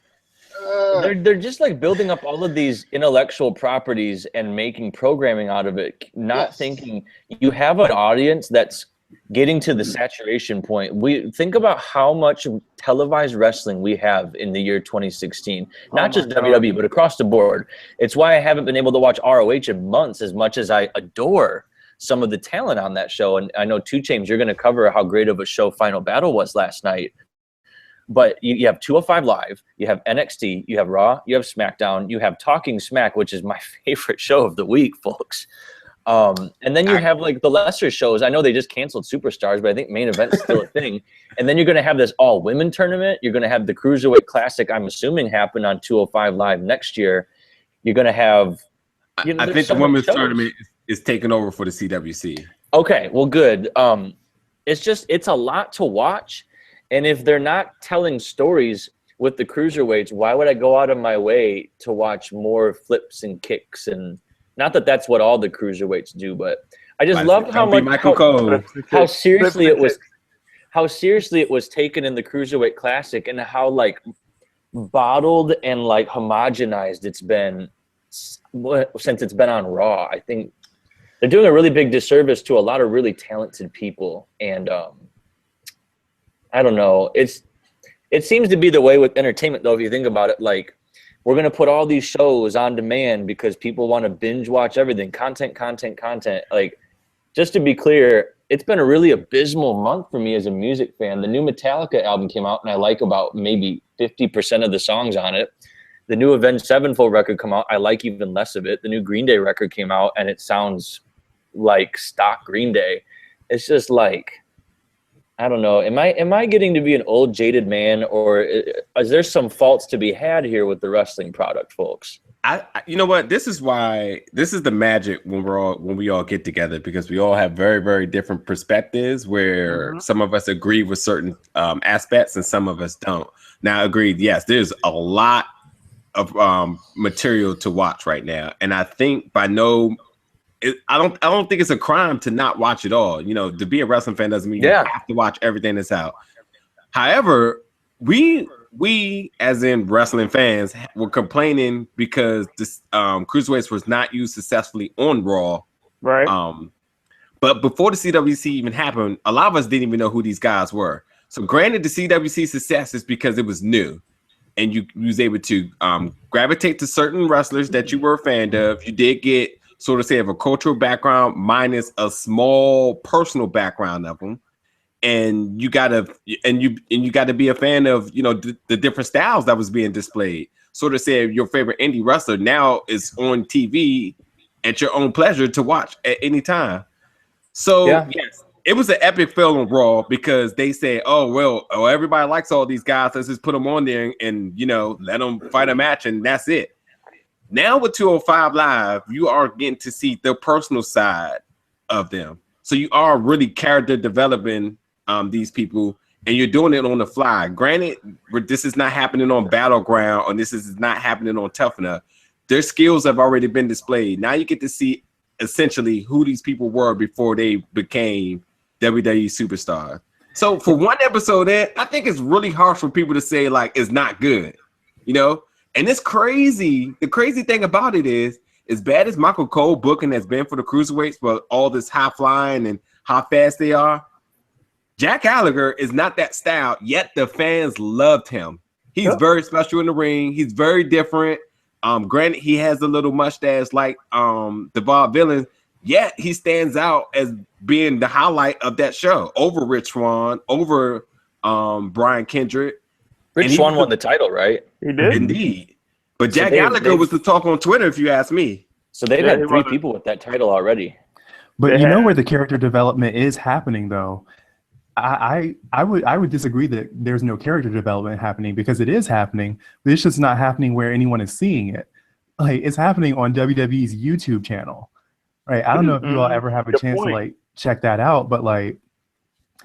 They're just like building up all of these intellectual properties and making programming out of it, not thinking you have an audience that's getting to the saturation point. We think about how much televised wrestling we have in the year 2016, not just WWE, but across the board. It's why I haven't been able to watch ROH in months as much as I adore some of the talent on that show. And I know 2 Chainz, you're going to cover how great of a show Final Battle was last night. But you have 205 Live, you have NXT, you have Raw, you have SmackDown, you have Talking Smack, which is my favorite show of the week, folks. And then you have like the lesser shows. I know they just canceled Superstars, but I think Main Event's still a thing. And then you're going to have this all-women tournament. You're going to have the Cruiserweight Classic, I'm assuming, happen on 205 Live next year. You're going to have... I think the women's tournament is taking over for the CWC. Okay, well, good. It's a lot to watch. And if they're not telling stories with the Cruiserweights, why would I go out of my way to watch more flips and kicks? And not that that's what all the Cruiserweights do, but I just love how seriously it was. How seriously it was taken in the Cruiserweight Classic, and how like bottled and like homogenized it's been since it's been on Raw. I think they're doing a really big disservice to a lot of really talented people, and I don't know. It seems to be the way with entertainment, though. If you think about it, like we're gonna put all these shows on demand because people want to binge watch everything, content. Like, just to be clear, it's been a really abysmal month for me as a music fan. The new Metallica album came out, and I like about maybe 50% of the songs on it. The new Avenged Sevenfold record come out, I like even less of it. The new Green Day record came out, and it sounds like stock Green Day. It's just like, I don't know. Am I getting to be an old jaded man, or is there some faults to be had here with the wrestling product, folks? You know what? This is the magic when we all get together, because we all have very, very different perspectives where some of us agree with certain aspects and some of us don't. Now, agreed. Yes, there's a lot of material to watch right now, and I think I don't think it's a crime to not watch it all. You know, to be a wrestling fan doesn't mean you have to watch everything that's out. However, we as in wrestling fans were complaining because this Cruiserweights was not used successfully on Raw. Right. But before the CWC even happened, a lot of us didn't even know who these guys were. So granted, the CWC success is because it was new, and you was able to gravitate to certain wrestlers that you were a fan of. You did get sort of say of a cultural background minus a small personal background of them, and you gotta be a fan of, you know, the different styles that was being displayed. Sort of say your favorite indie wrestler now is on TV at your own pleasure to watch at any time. So yes, it was an epic fail on Raw because they said, everybody likes all these guys, let's just put them on there and you know, let them fight a match and that's it. Now with 205 Live, you are getting to see the personal side of them. So you are really character developing these people, and you're doing it on the fly. Granted, this is not happening on Battleground, or this is not happening on Tough Enough. Their skills have already been displayed. Now you get to see essentially who these people were before they became WWE superstars. So for one episode there, I think it's really harsh for people to say like it's not good, you know? And it's crazy. The crazy thing about it is, as bad as Michael Cole booking has been for the Cruiserweights, for all this high flying and how fast they are, Jack Gallagher is not that style, yet the fans loved him. He's very special in the ring. He's very different. Granted, he has a little mustache like the Vaudevillain, yet he stands out as being the highlight of that show over Rich Swann, over Brian Kendrick. Rich Swann won the title, right? He did. Indeed. But Jack Gallagher was the talk on Twitter, if you ask me. So they've had 3 people with that title already. But you know where the character development is happening, though. I would disagree that there's no character development happening, because it is happening, but it's just not happening where anyone is seeing it. Like, it's happening on WWE's YouTube channel, right? I don't know if you all ever have a chance to like check that out, but like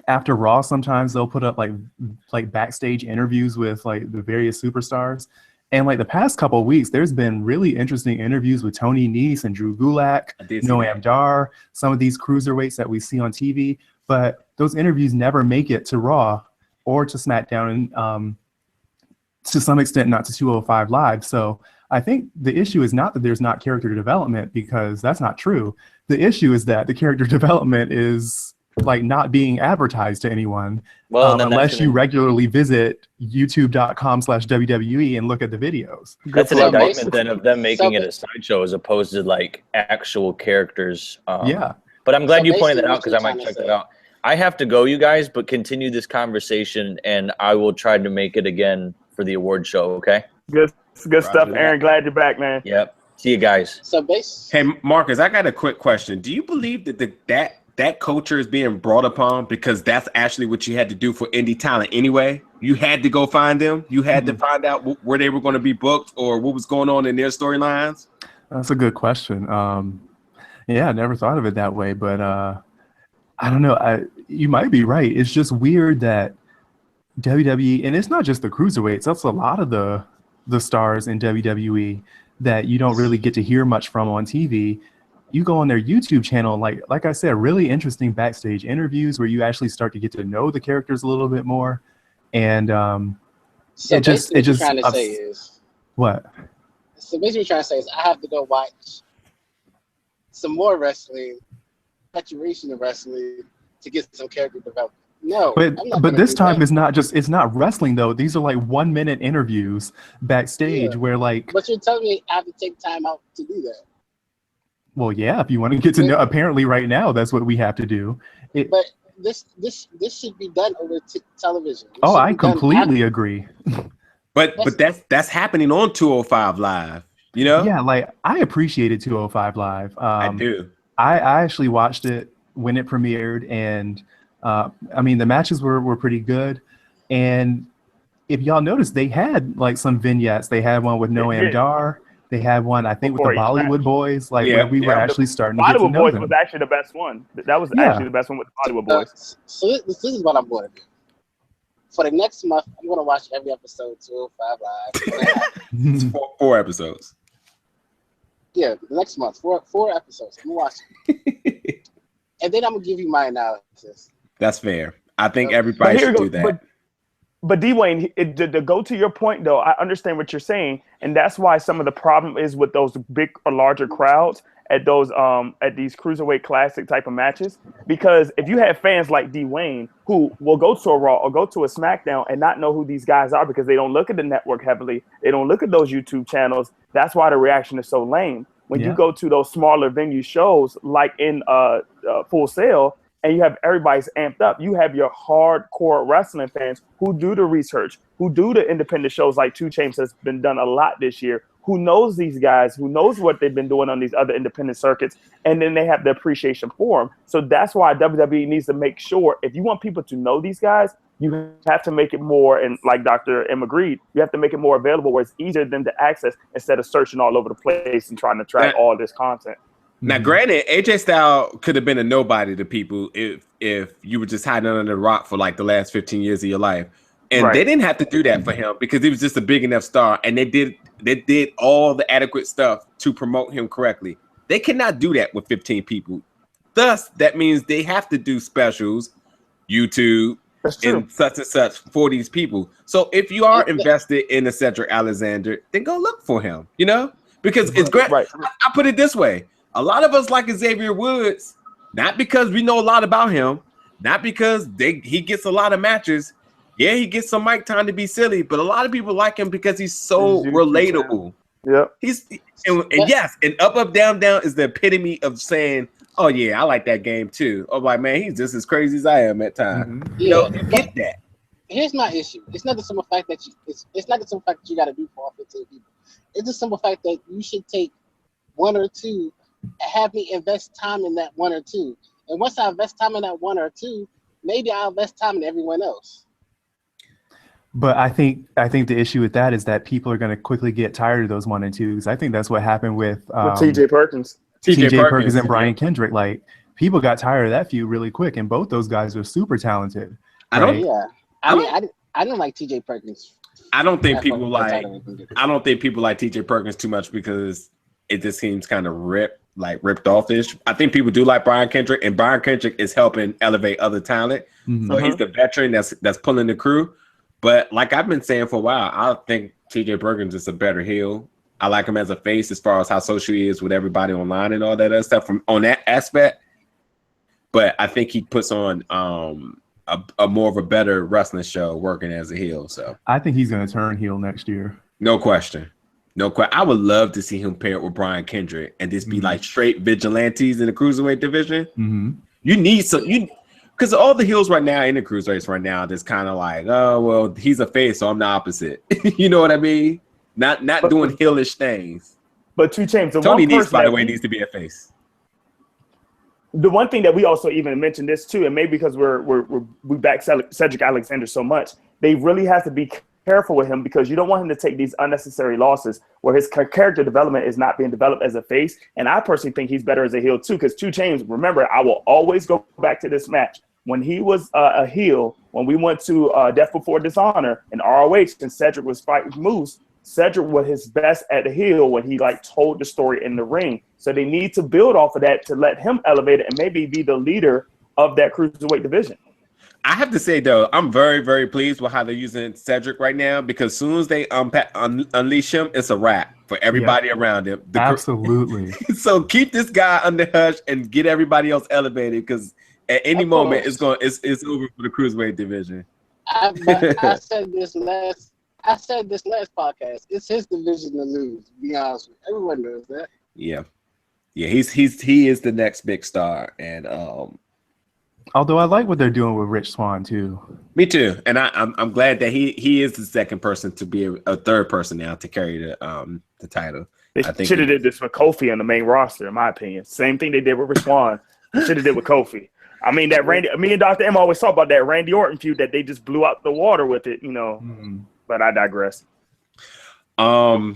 after Raw, sometimes they'll put up like backstage interviews with like the various superstars. And like the past couple of weeks, there's been really interesting interviews with Tony Nese and Drew Gulak, Noam Dar, some of these cruiserweights that we see on TV. But those interviews never make it to Raw or to SmackDown, and to some extent not to 205 Live. So I think the issue is not that there's not character development, because that's not true. The issue is that the character development is like not being advertised to anyone, unless you regularly visit youtube.com/WWE and look at the videos. That's an indictment then of them making it a sideshow as opposed to like actual characters. But I'm glad you pointed that out, because I might check that out. I have to go, you guys, but continue this conversation, and I will try to make it again for the award show, okay? Good stuff, Aaron. Glad you're back, man. Yep. See you guys. So Hey, Marcus, I got a quick question. Do you believe that that culture is being brought upon because that's actually what you had to do for indie talent anyway? You had to go find them. You had to find out where they were going to be booked or what was going on in their storylines. That's a good question. Yeah, I never thought of it that way, but I don't know. You might be right. It's just weird that WWE, and it's not just the cruiserweights. That's a lot of the stars in WWE that you don't really get to hear much from on TV. You go on their YouTube channel, like I said, really interesting backstage interviews where you actually start to get to know the characters a little bit more. And so it just trying to say is what? So basically, what you're trying to say is I have to go watch some more wrestling, saturation of wrestling to get some character development. No, but this time it's not wrestling though. These are like 1 minute interviews backstage where like. But you're telling me I have to take time out to do that. Well, yeah, if you want to get to know, apparently right now that's what we have to do. But this should be done over television. I completely agree. But that's happening on 205 Live. You know? Yeah, like I appreciated 205 Live. I do. I actually watched it when it premiered, and I mean the matches were pretty good. And if y'all noticed, they had like some vignettes. They had one with Noam Dar. They had one, I think, with the Bollywood Boys, like where we were actually starting to get to know Bollywood Boys them. was actually the best one. That was actually the best one with the Bollywood Boys. So this is what I'm going to do. For the next month, I'm going to watch every episode 205 Live. Four episodes. Yeah, the next month, four episodes. I'm going to watch it. And then I'm going to give you my analysis. That's fair. I think everybody should do that. But D-Wayne, to go to your point, though, I understand what you're saying, and that's why some of the problem is with those big or larger crowds at those at these cruiserweight classic type of matches. Because if you have fans like D-Wayne who will go to a Raw or go to a SmackDown and not know who these guys are because they don't look at the network heavily, they don't look at those YouTube channels, that's why the reaction is so lame. When you go to those smaller venue shows like in Full Sail, and you have everybody's amped up. You have your hardcore wrestling fans who do the research, who do the independent shows like 2 Chainz has been done a lot this year, who knows these guys, who knows what they've been doing on these other independent circuits, and then they have the appreciation for them. So that's why WWE needs to make sure, if you want people to know these guys, you have to make it more, and like Dr. M agreed, you have to make it more available where it's easier than to access instead of searching all over the place and trying to track all this content. Now, granted, AJ Styles could have been a nobody to people if you were just hiding under the rock for like the last 15 years of your life. And they didn't have to do that for him because he was just a big enough star. And they did all the adequate stuff to promote him correctly. They cannot do that with 15 people. Thus, that means they have to do specials, YouTube, and such for these people. So if you are invested in a Cedric Alexander, then go look for him, you know? Because it's great. I put it this way. A lot of us like Xavier Woods, not because we know a lot about him, not because he gets a lot of matches. Yeah, he gets some mic time to be silly, but a lot of people like him because he's so relatable. Yeah, and yes, and up, down, down is the epitome of saying, "Oh yeah, I like that game too." I'm like, man, he's just as crazy as I am at times. You know, you get that. Here's my issue. It's not the simple fact that it's not the simple fact that you got to do for all 15 people. It's the simple fact that you should take 1 or 2. Have me invest time in that 1 or 2, and once I invest time in that 1 or 2, maybe I'll invest time in everyone else. But I think the issue with that is that people are going to quickly get tired of those 1 and 2s. I think that's what happened with TJ Perkins, and Brian Kendrick. Like people got tired of that feud really quick, and both those guys are super talented. I didn't like TJ Perkins. I don't think people like TJ Perkins too much because it just seems kind of ripped off-ish. I think people do like Brian Kendrick, and Brian Kendrick is helping elevate other talent. So he's the veteran that's pulling the crew. But like I've been saying for a while, I think TJ Perkins is a better heel. I like him as a face as far as how social he is with everybody online and all that other stuff on that aspect. But I think he puts on a more of a better wrestling show working as a heel. So I think he's going to turn heel next year. No question. I would love to see him paired with Brian Kendrick and just be like straight vigilantes in the cruiserweight division. You need some, because all the heels right now in the cruiserweights right now, that's kind of like, oh well, he's a face, so I'm the opposite. You know what I mean? Not doing heelish things. But 2 Chainz, Tony needs, by the way, needs to be a face. The one thing that we also even mentioned this too, and maybe because we back Cedric Alexander so much, they really have to be careful with him, because you don't want him to take these unnecessary losses where his character development is not being developed as a face. And I personally think he's better as a heel too, because 2 Chainz, remember, I will always go back to this match. When he was a heel, when we went to Death Before Dishonor in ROH and Cedric was fighting Moose, Cedric was his best at the heel when he like told the story in the ring. So they need to build off of that to let him elevate it and maybe be the leader of that cruiserweight division. I have to say, though, I'm very, very pleased with how they're using Cedric right now, because as soon as they unleash him, it's a wrap for everybody around him. Absolutely. So keep this guy under hush and get everybody else elevated, because at any moment it's over for the cruiserweight division. I said this last podcast. It's his division to lose. To be honest with you, everyone knows that. Yeah. He is the next big star, and although I like what they're doing with Rich Swann too. Me too, and I'm glad that he is the second person to be a third person now to carry the title. They should have did this with Kofi on the main roster, in my opinion. Same thing they did with Rich Swann. They should have did with Kofi. I mean, me and Dr. M always talk about that Randy Orton feud that they just blew out the water with it, you know. Mm-hmm. But I digress. I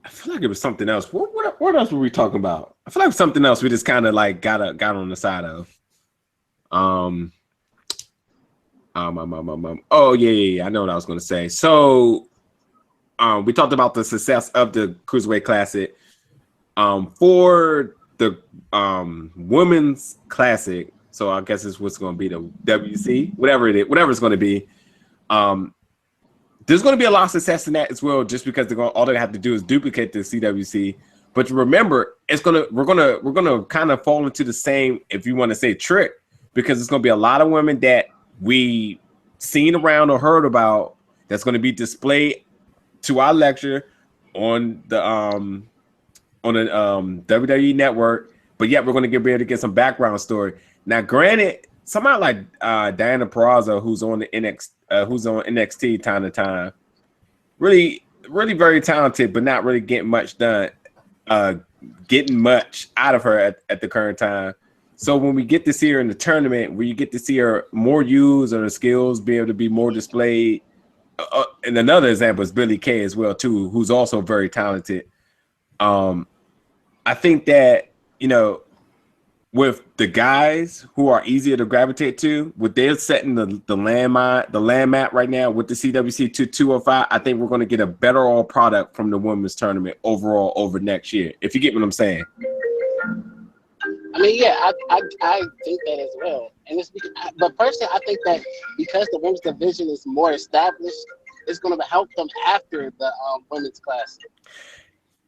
feel like it was something else. What else were we talking about? I feel like something else we just kind of like got on the side of. Oh yeah. I know what I was going to say. So, we talked about the success of the Cruiserweight Classic. For the Women's Classic, so I guess it's what's going to be the WC, whatever it's going to be. There's going to be a lot of success in that as well, just because all they have to do is duplicate the CWC. But remember, we're gonna kind of fall into the same, if you want to say, trick, because it's going to be a lot of women that we seen around or heard about that's going to be displayed to our lecture on the WWE network, but yet we're going to be able to get some background story. Now, granted, somebody like Diana Peraza, who's on NXT time to time, really, really very talented, but not really getting much done, getting much out of her at the current time. So when we get to see her in the tournament, where you get to see her more used, or her skills be able to be more displayed. And another example is Billie Kay as well too, who's also very talented. I think that, you know, with the guys who are easier to gravitate to, with they're setting the landmap right now with the CWC to 205, I think we're going to get a better all product from the women's tournament overall over next year. If you get what I'm saying. I mean, yeah, I think that as well. And but personally, I think that because the women's division is more established, it's going to help them after the women's classic.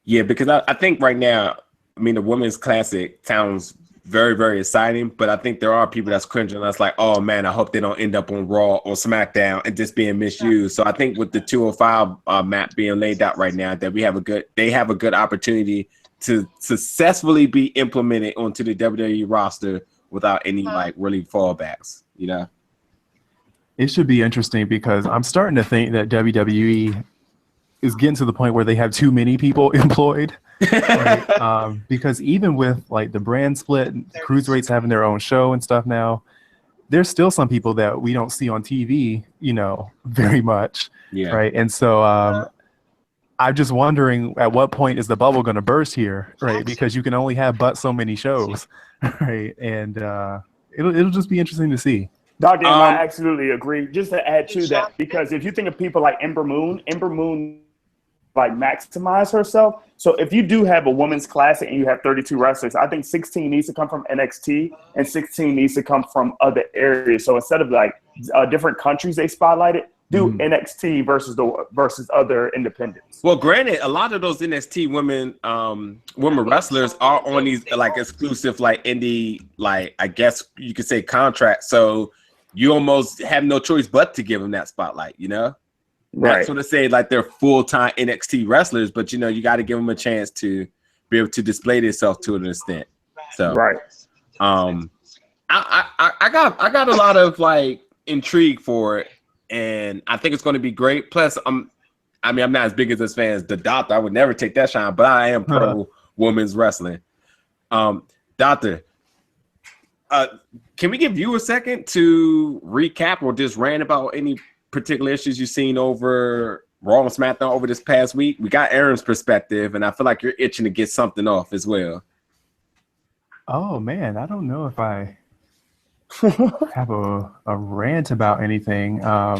Yeah, because I think right now, I mean, the women's classic sounds very, very exciting, but I think there are people that's cringing us like, oh man, I hope they don't end up on Raw or SmackDown and just being misused. So I think with the 205 map being laid out right now, that they have a good opportunity to successfully be implemented onto the WWE roster without any like really fallbacks, you know? It should be interesting, because I'm starting to think that WWE is getting to the point where they have too many people employed. Right? Because even with like the brand split, Cruiserweights having their own show and stuff now, there's still some people that we don't see on TV, you know, very much. Yeah. Right. And so I'm just wondering, at what point is the bubble going to burst here? Right. Because you can only have but so many shows. Right. And it'll just be interesting to see. Dr. I absolutely agree. Just to add to that, because if you think of people like Ember Moon like maximize herself. So if you do have a women's classic and you have 32 wrestlers, I think 16 needs to come from NXT and 16 needs to come from other areas. So instead of like different countries they spotlighted, do NXT versus other independents. Well, granted, a lot of those NXT women wrestlers are on these like exclusive like indie, like I guess you could say contracts. So you almost have no choice but to give them that spotlight, you know? Right. Not sort of say like they're full-time NXT wrestlers, but you know, you got to give them a chance to be able to display themselves to an extent. So, right. I got a lot of like intrigue for it, and I think it's going to be great. Plus, I'm not as big as this fan as the Doctor. I would never take that shine, but I am pro women's wrestling. Doctor, can we give you a second to recap or just rant about any particular issues you've seen over Raw and SmackDown over this past week? We got Aaron's perspective, and I feel like you're itching to get something off as well. Oh man, I don't know if I have a rant about anything. I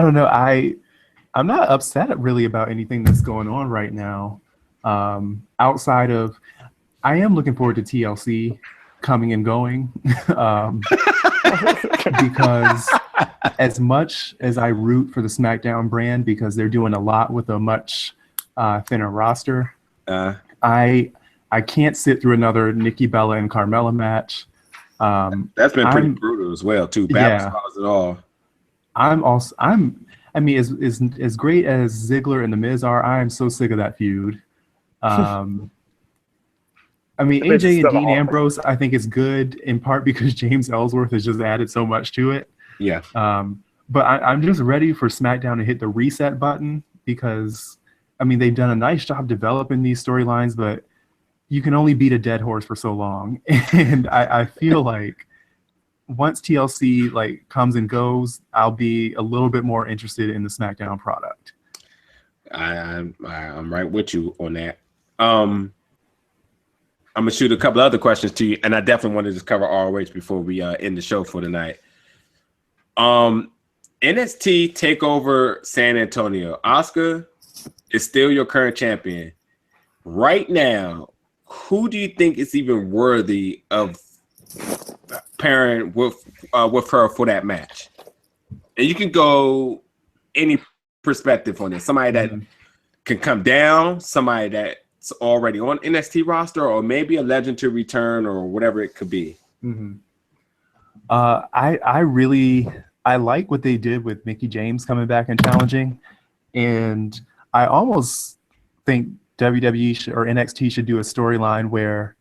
don't know. I'm not upset really about anything that's going on right now. Outside of, I am looking forward to TLC coming and going. Because as much as I root for the SmackDown brand because they're doing a lot with a much thinner roster, I can't sit through another Nikki Bella and Carmella match. That's been pretty brutal as well too. Bad it all. I mean, as great as Ziggler and The Miz are, I am so sick of that feud. I mean, AJ and Dean Ambrose, I think is good in part because James Ellsworth has just added so much to it. Yeah. But I'm just ready for SmackDown to hit the reset button because, I mean, they've done a nice job developing these storylines, but you can only beat a dead horse for so long. And I feel like once TLC like comes and goes, I'll be a little bit more interested in the SmackDown product. I'm right with you on that. I'm gonna shoot a couple other questions to you, and I definitely want to just cover ROH before we end the show for tonight. NXT TakeOver San Antonio. Asuka is still your current champion. Right now, who do you think is even worthy of pairing with her for that match? And you can go any perspective on this. Somebody that can come down, somebody that's already on NXT roster, or maybe a legend to return, or whatever it could be. I like what they did with Mickie James coming back and challenging, and I almost think WWE or NXT should do a storyline where,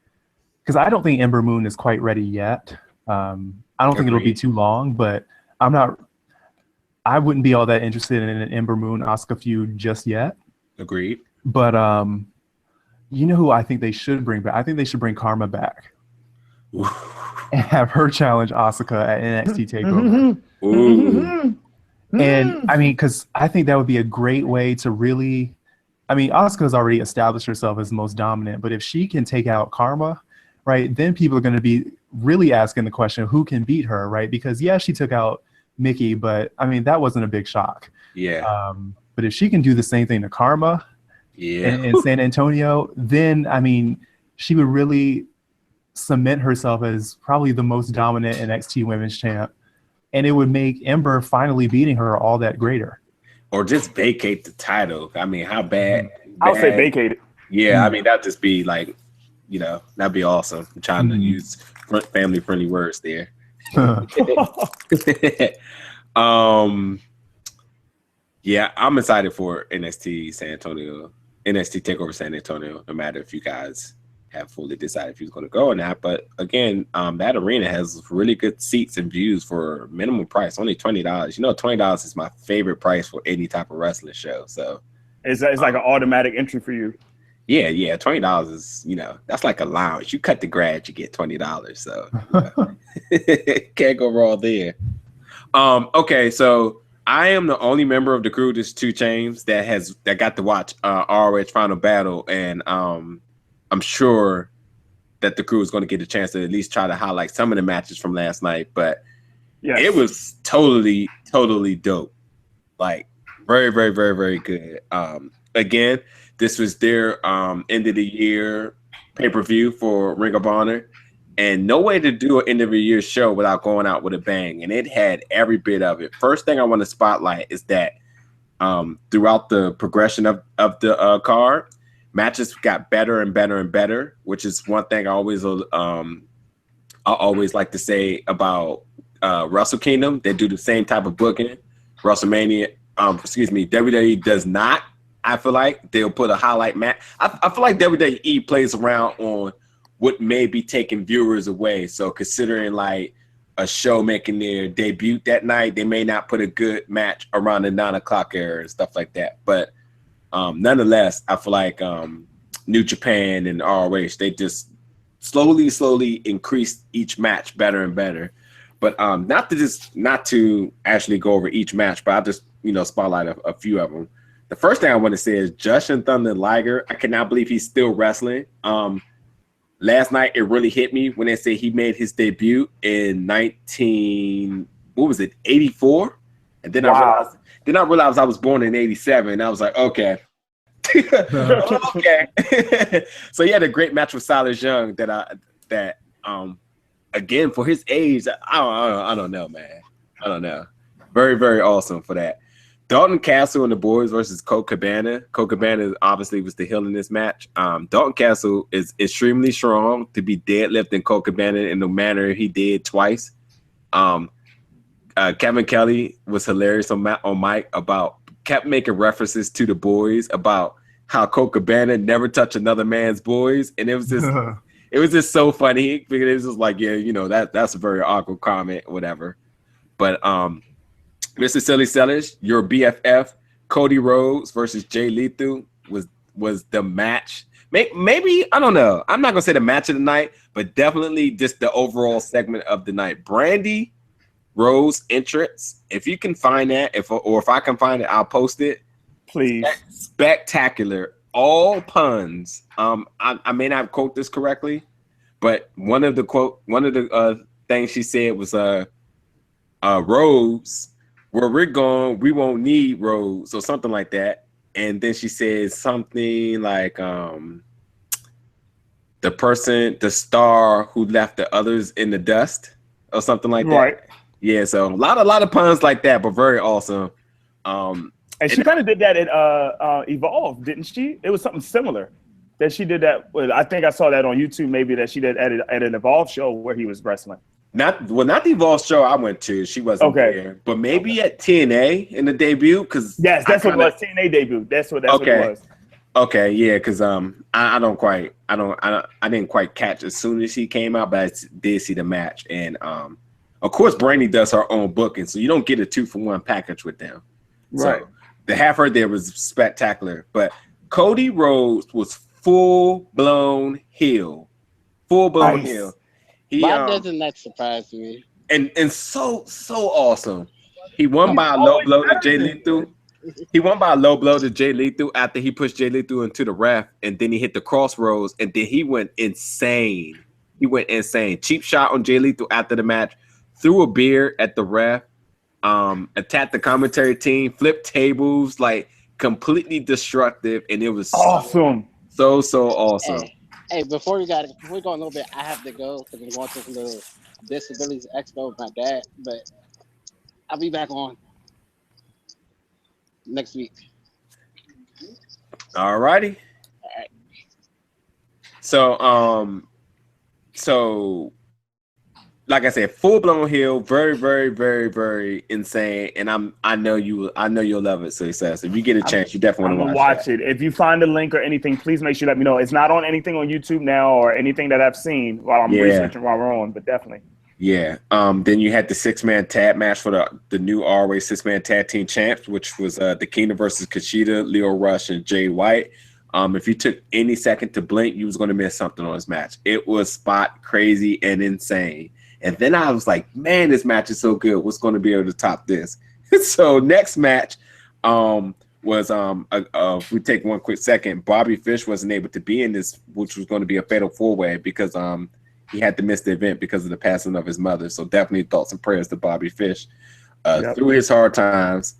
because I don't think Ember Moon is quite ready yet. I don't think it'll be too long, but I wouldn't be all that interested in an Ember Moon Asuka feud just yet. Agreed. But you know who I think they should bring back? I think they should bring Karma back and have her challenge Asuka at NXT TakeOver. And I mean, because I think that would be a great way to really, I mean, Asuka's already established herself as the most dominant, but if she can take out Karma, right, then people are going to be really asking the question, who can beat her, right? Because yeah, she took out Mickie, but I mean, that wasn't a big shock. Yeah. But if she can do the same thing to Karma in San Antonio, then I mean, she would really cement herself as probably the most dominant NXT Women's Champ, and it would make Ember finally beating her all that greater. Or just vacate the title. I mean, how bad? I'll say vacate it. Yeah, I mean, that'd just be like, you know, that'd be awesome. I'm trying to use family-friendly words there. Yeah, I'm excited for NXT TakeOver San Antonio, no matter if you guys have fully decided if you're going to go or not. But again, that arena has really good seats and views for minimum price, only $20. You know, $20 is my favorite price for any type of wrestling show. So it's like an automatic entry for you. Yeah, $20 is, you know, that's like a lounge. You cut the grass, you get $20. So can't go wrong there. Okay, so I am the only member of the crew, there's 2 Chains, that got to watch ROH Final Battle, and I'm sure that the crew is going to get a chance to at least try to highlight some of the matches from last night. But it was totally dope. Like very, very, very, very good. Again, this was their end of the year pay-per-view for Ring of Honor. And no way to do an end of the year show without going out with a bang. And it had every bit of it. First thing I want to spotlight is that throughout the progression of the card, matches got better and better and better, which is one thing I always like to say about Wrestle Kingdom. They do the same type of booking. WWE does not. I feel like they'll put a highlight match. I feel like WWE plays around on what may be taking viewers away. So considering like a show making their debut that night, they may not put a good match around the 9 o'clock era and stuff like that. But nonetheless, I feel like New Japan and ROH, they just slowly increased each match better and better. But not to actually go over each match, but I'll just spotlight a few of them. The first thing I want to say is Jushin Thunder Liger. I cannot believe he's still wrestling. Last night, it really hit me when they said he made his debut in 84? And then Wow. I realized I was born in 87. And I was like, okay. Okay. So he had a great match with Silas Young that again, for his age, I don't know, man. I don't know. Very, very awesome for that. Dalton Castle and the boys versus Colt Cabana. Colt Cabana obviously was the heel in this match. Dalton Castle is extremely strong to be deadlifting Colt Cabana in the manner he did twice. Kevin Kelly was hilarious on mic kept making references to the boys about how Colt Cabana never touched another man's boys, and it was just so funny because it was just like, yeah, that's a very awkward comment, whatever. But Mr. Silly Sellers, your BFF, Cody Rhodes versus Jay Lethal was the match. Maybe, I don't know. I'm not going to say the match of the night, but definitely just the overall segment of the night. Brandy Rhodes entrance. If you can find that, if I can find it, I'll post it. Please. Spectacular. All puns. I may not quote this correctly, but one of the things she said was Rhodes, where we're going, we won't need roads, or something like that. And then she says something like the star who left the others in the dust, or something like that. Right. Yeah, so a lot of puns like that, but very awesome. And she kind of did that at Evolve, didn't she? It was something similar that she did that with. I think I saw that on YouTube, maybe that she did at an Evolve show where he was wrestling. Not the Evolve show I went to. She wasn't there, but maybe at TNA in the debut. Because yes, that's what it was. TNA debut. That's what it was. Okay, yeah, because I didn't quite catch as soon as she came out, but I did see the match, and of course Brandy does her own booking, so you don't get a 2-for-1 package with them. Right. So to have her there was spectacular. But Cody Rhodes was full blown heel. Why doesn't that surprise me? And so awesome. He won by a low blow to Jay Lethal. He won by a low blow to Jay Lethal after he pushed Jay Lethal into the ref, and then he hit the crossroads, and then he went insane. Cheap shot on Jay Lethal after the match, threw a beer at the ref, attacked the commentary team, flipped tables, like completely destructive, and it was awesome. So awesome. Hey, before we go a little bit, I have to go because I'm going to this little disabilities expo with my dad, but I'll be back on next week. All righty. All right. So like I said, full blown heel, very, very, very, very insane. And I know you'll love it. So he says, if you get a chance, you definitely want to watch it. If you find a link or anything, please make sure you let me know. It's not on anything on YouTube now or anything that I've seen while I'm researching while we're on, but definitely. Yeah. Then you had the 6-man tag match for the new ROH 6-man tag team champs, which was the Kingdom versus Kushida, Leo Rush, and Jay White. If you took any second to blink, you was going to miss something on this match. It was spot crazy and insane. And then I was like, man, this match is so good. What's going to be able to top this? So next match was if we take one quick second, Bobby Fish wasn't able to be in this, which was going to be a fatal 4-way because he had to miss the event because of the passing of his mother. So definitely thoughts and prayers to Bobby Fish through his hard times.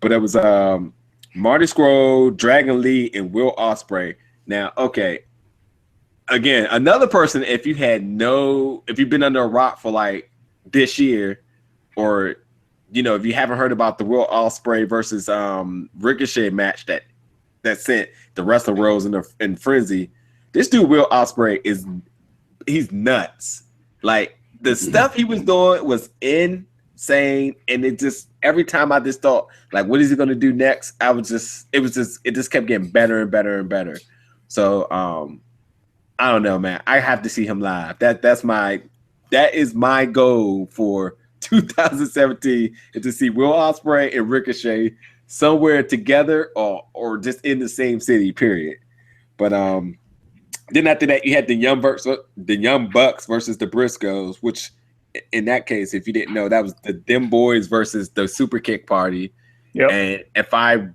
But it was Marty Scurll, Dragon Lee, and Will Ospreay. Now, okay. Again, another person, if you've been under a rock for like this year, or if you haven't heard about the Will Ospreay versus Ricochet match that sent the wrestling worlds in frenzy, this dude Will Ospreay he's nuts. Like the stuff he was doing was insane, and it just every time I just thought like, what is he gonna do next? It just kept getting better and better and better. So I don't know, man. I have to see him live. That is my goal for 2017 is to see Will Ospreay and Ricochet somewhere together or just in the same city, period. But then after that, you had the Young Bucks versus the Briscoes, which in that case, if you didn't know, that was them boys versus the Super Kick Party. Yep. And if I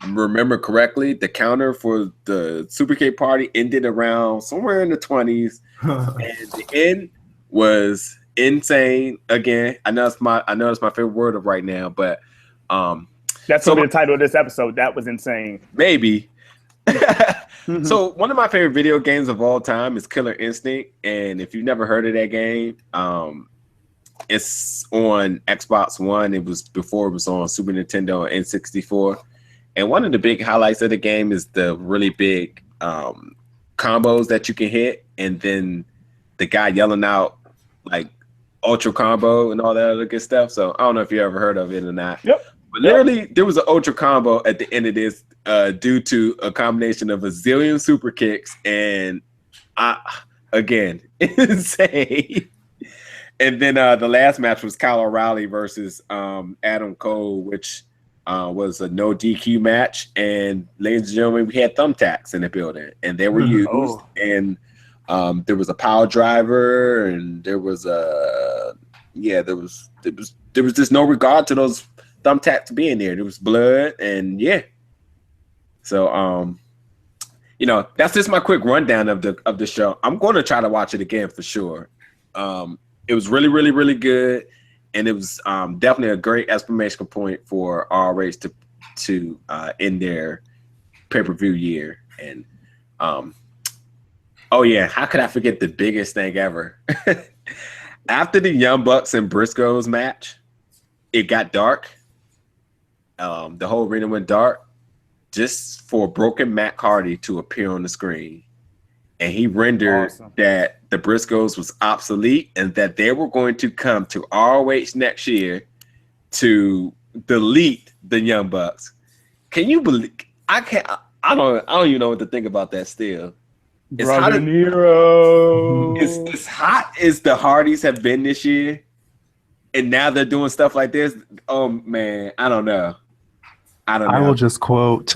remember correctly, the counter for the Super Kick Party ended around somewhere in the 20s, and the end was insane. Again, I know it's my favorite word of right now, but that's gonna be the title of this episode. That was insane. Maybe. So one of my favorite video games of all time is Killer Instinct, and if you've never heard of that game, it's on Xbox One. It was before it was on Super Nintendo and N64. And one of the big highlights of the game is the really big combos that you can hit, and then the guy yelling out like ultra combo and all that other good stuff. So I don't know if you ever heard of it or not. Yep. But literally, there was an ultra combo at the end of this due to a combination of a zillion super kicks and again, insane. And then the last match was Kyle O'Reilly versus Adam Cole, which was a no DQ match. And ladies and gentlemen, we had thumbtacks in the building, and they were used. Oh. And there was a power driver, and there was there was just no regard to those thumbtacks being there. There was blood, and yeah. So that's just my quick rundown of the show. I'm going to try to watch it again for sure. It was really, really, really good, and it was definitely a great exclamation point for ROH to end their pay-per-view year. And oh yeah, how could I forget the biggest thing ever? After the Young Bucks and Briscoes match, it got dark. The whole arena went dark just for broken Matt Hardy to appear on the screen. And he rendered that the Briscoes was obsolete and that they were going to come to ROH next year to delete the Young Bucks. Can you believe? I don't even know what to think about that still. Brother Nero. As hot as the Hardys have been this year, and now they're doing stuff like this. Oh man, I don't know. I will just quote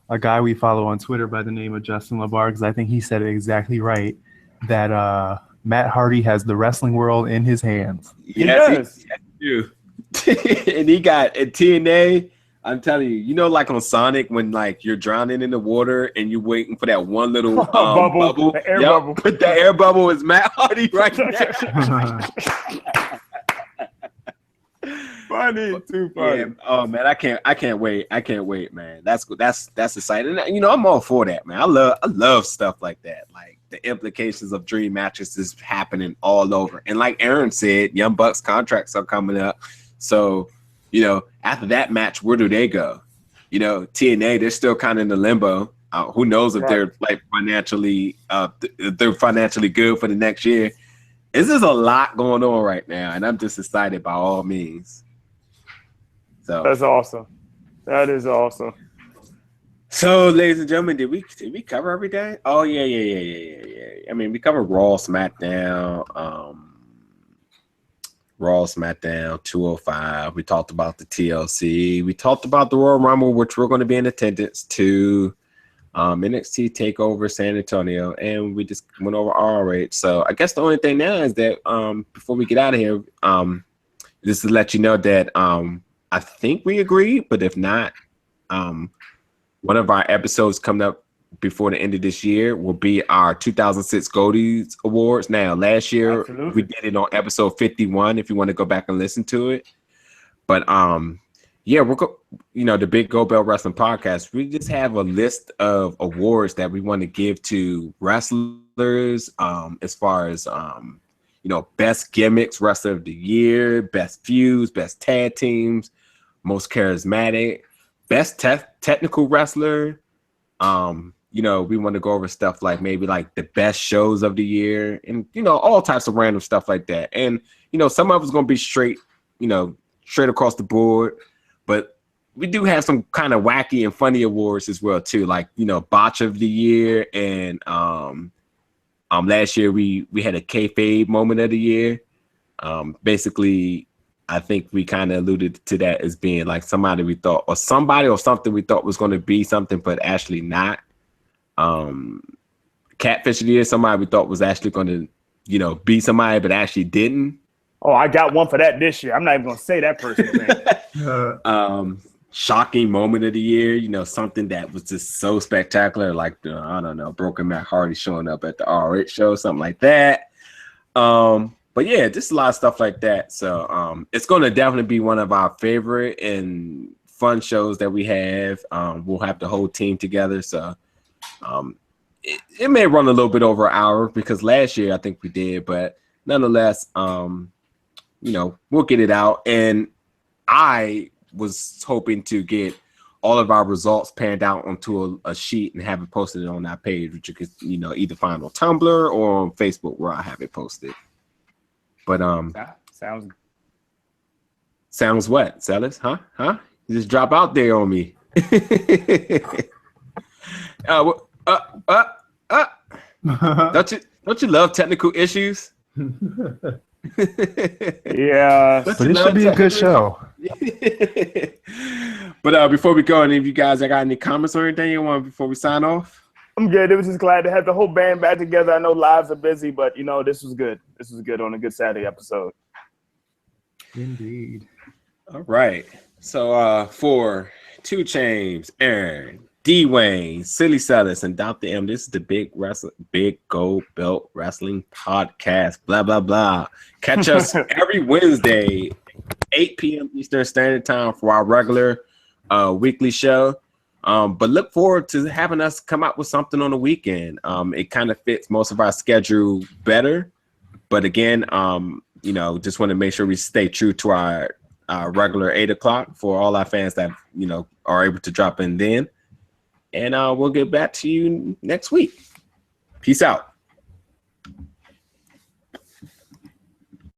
a guy we follow on Twitter by the name of Justin LeBar, because I think he said it exactly right, that Matt Hardy has the wrestling world in his hands. Yes, he does. And he got at TNA. I'm telling you, like on Sonic when like you're drowning in the water and you're waiting for that one little bubble, the air bubble. But the air bubble is Matt Hardy right there. Funny, too funny. Yeah. Oh man, I can't wait, man. That's exciting. I'm all for that, man. I love stuff like that. Like the implications of dream matches is happening all over. And like Aaron said, Young Bucks contracts are coming up. So, after that match, where do they go? TNA, they're still kind of in the limbo. Who knows if they're like financially good for the next year. This is a lot going on right now, and I'm just excited by all means. So that's awesome. That is awesome. So, ladies and gentlemen, did we cover everything? Oh yeah. I mean, we covered Raw, SmackDown, Raw, SmackDown 205. We talked about the TLC. We talked about the Royal Rumble, which we're going to be in attendance to. NXT TakeOver San Antonio, and we just went over ROH. So I guess the only thing now is that before we get out of here, just to let you know that I think we agree, but if not, one of our episodes coming up before the end of this year will be our 2006 Goldie Awards. Now, last year we did it on episode 51. If you want to go back and listen to it, but yeah, the Big Gold Belt Wrestling Podcast, we just have a list of awards that we want to give to wrestlers as far as, best gimmicks, wrestler of the year, best feuds, best tag teams, most charismatic, best technical wrestler. We want to go over stuff like maybe like the best shows of the year and, all types of random stuff like that. And, some of it's going to be straight across the board. But, we do have some kind of wacky and funny awards as well too, like Botch of the Year, and last year we had a kayfabe moment of the year. Basically, I think we kind of alluded to that as being like somebody we thought, or somebody or something we thought was going to be something, but actually not. Catfish of the Year, somebody we thought was actually going to, be somebody, but actually didn't. Oh, I got one for that this year. I'm not even going to say that person's name. Shocking moment of the year, something that was just so spectacular, like I don't know, Broken Matt Hardy showing up at the ROH show, something like that. But yeah, just a lot of stuff like that. So it's going to definitely be one of our favorite and fun shows that we have. We'll have the whole team together. So it may run a little bit over an hour because last year I think we did, but nonetheless, we'll get it out. And I was hoping to get all of our results panned out onto a sheet and have it posted on our page, which you could, either find on Tumblr or on Facebook where I have it posted. But sounds what, Sellers? Huh? You just drop out there on me. Don't you love technical issues? Yeah, but it should be a good show. But before we go, any of you guys, got any comments or anything you want before we sign off? I'm good. It was just glad to have the whole band back together. I know lives are busy, but this was good. This was good on a good Saturday episode. Indeed. All right. So for 2 Chainz, Aaron, D-Wayne, Silly Sellers, and Dr. M, this is the Big Gold Belt Wrestling Podcast. Blah blah blah. Catch us every Wednesday, 8 p.m. Eastern Standard Time for our regular weekly show. But look forward to having us come out with something on the weekend. It kind of fits most of our schedule better. But again, just want to make sure we stay true to our regular 8 o'clock for all our fans that, are able to drop in then. And we'll get back to you next week. Peace out.